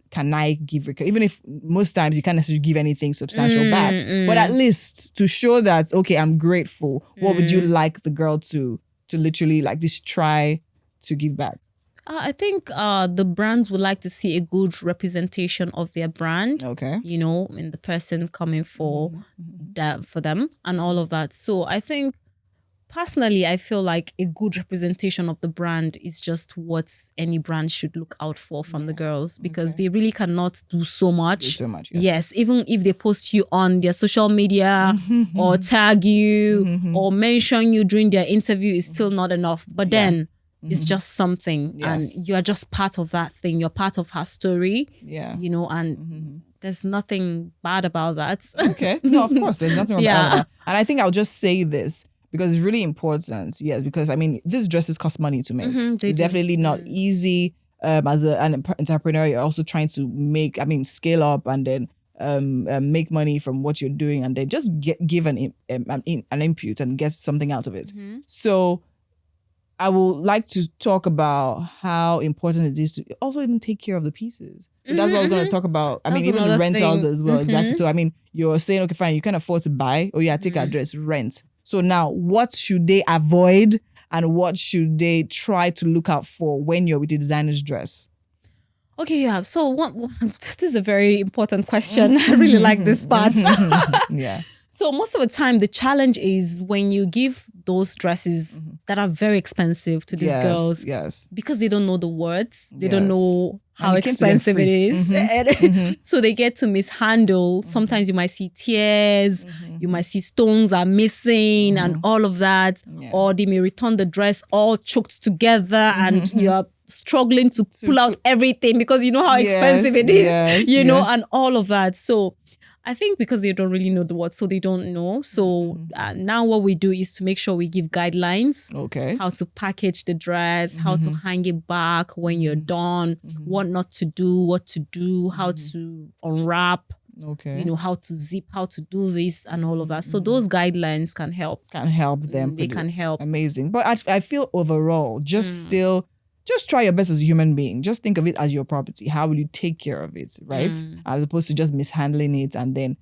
can I give Rika? Even if most times you can't necessarily give anything substantial back, but at least to show that, okay, I'm grateful. What would you like the girl to literally like this try to give back? I think the brands would like to see a good representation of their brand. Okay. In the person coming for that for them and all of that. So I think personally, I feel like a good representation of the brand is just what any brand should look out for from the girls, because they really cannot do so much. Yes, even if they post you on their social media or tag you or mention you during their interview, is still not enough. But then it's just something and you're just part of that thing. You're part of her story, and there's nothing bad about that. Okay. No, of course, there's nothing wrong about that. And I think I'll just say this because it's really important. Yes, because I mean, these dresses cost money to make. It's definitely not easy. As an entrepreneur, you're also trying to scale up and then make money from what you're doing and then just give an input and get something out of it. So I would like to talk about how important it is to also even take care of the pieces. So that's what we're going to talk about. I mean, even the rentals as well. Exactly. So, I mean, you're saying, okay, fine, you can afford to buy. Oh, yeah, take our dress, rent. So now, what should they avoid and what should they try to look out for when you're with a designer's dress? Okay, yeah. So this is a very important question. I really like this part. Yeah. So most of the time, the challenge is when you give those dresses that are very expensive to these girls, because they don't know the words, they don't know how expensive it is. So they get to mishandle. Sometimes you might see tears, you might see stones are missing and all of that. Or they may return the dress all choked together and you're struggling to pull out everything because you know how expensive it is, you know, and all of that. So I think because they don't really know the words, so they don't know. So now what we do is to make sure we give guidelines. Okay. How to package the dress, how to hang it back when you're done, what not to do, what to do, how to unwrap. Okay. You know, how to zip, how to do this and all of that. So those guidelines can help. Can help them. They can help. Amazing. But I feel overall, just try your best as a human being. Just think of it as your property. How will you take care of it, right? As opposed to just mishandling it and then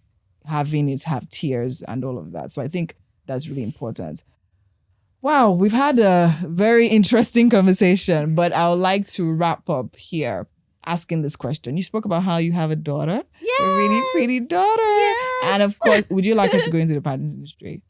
having it have tears and all of that. So I think that's really important. Wow, we've had a very interesting conversation, but I would like to wrap up here asking this question. You spoke about how you have a daughter. Yes. A really pretty daughter. Yes. And of course, would you like her to go into the pageant industry?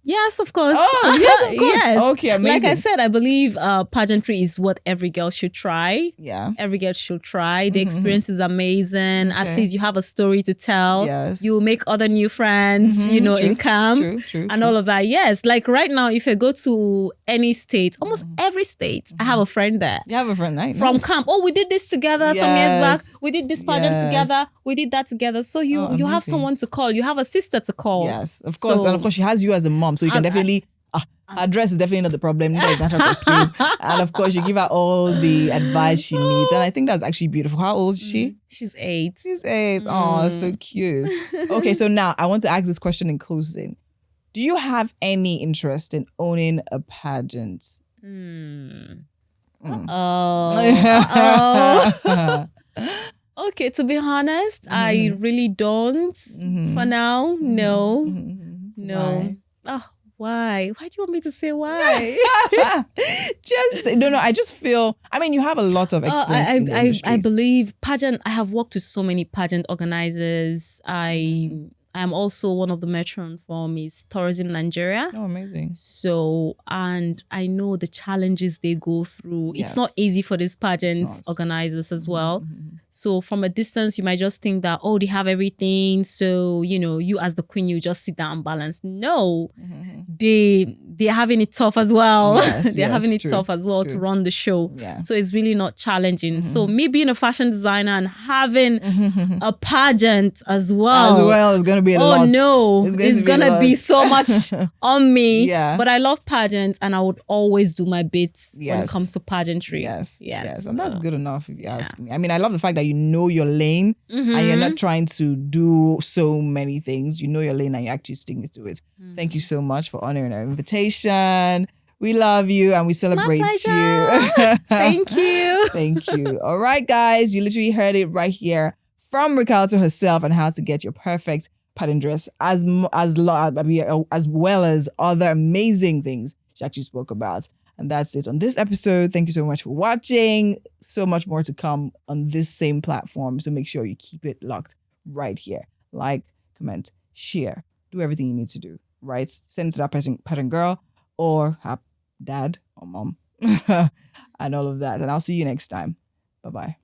Yes, of course. Oh, yes, of course. Yes. Okay, amazing. Like I said, I believe pageantry is what every girl should try. Yeah. Every girl should try. The experience is amazing. Okay. At least you have a story to tell. Yes. You will make other new friends, you know, in camp and all of that. Yes. Like right now, if I go to any state, almost every state, I have a friend there. You have a friend, right? From camp. Oh, we did this together some years back. We did this pageant together. We did that together. So you have someone to call. You have a sister to call. Yes, of course. And of course, she has you as a mom. So you can definitely... her dress is definitely not the problem. It's not her costume. And of course, you give her all the advice she needs. And I think that's actually beautiful. How old is she? She's 8. She's 8. Oh, so cute. Okay, so now I want to ask this question in closing. Do you have any interest in owning a pageant? Okay, to be honest, I really don't. For now, no. Why? Oh, why? Why do you want me to say why? I just feel, I mean, you have a lot of experience in the industry. I believe pageant, I have worked with so many pageant organizers. I am also one of the matron for Miss Tourism Nigeria. Oh, amazing. So, and I know the challenges they go through. It's not easy for these pageant organizers as well. So from a distance, you might just think that, oh, they have everything. So, you know, you as the queen, you just sit down and balance. No, they're having it tough as well. Yes, they're having it tough as well to run the show. Yeah. So it's really not challenging. So me being a fashion designer and having a pageant as well is going to be a lot. Oh no, it's going to be so much on me. Yeah. But I love pageants and I would always do my bits when it comes to pageantry. Yes. And that's good enough if you ask me. I mean, I love the fact that you know your lane and you're not trying to do so many things. You know your lane and you're actually sticking to it. Thank you so much for honoring our invitation. We love you and we celebrate you. Thank you. Thank you. All right, guys, you literally heard it right here from Rikaoto herself on how to get your perfect pattern dress as well as other amazing things she actually spoke about. And that's it on this episode. Thank you so much for watching. So much more to come on this same platform. So make sure you keep it locked right here. Like, comment, share, do everything you need to do, right? Send it to that pattern girl or her dad or mom and all of that. And I'll see you next time. Bye-bye.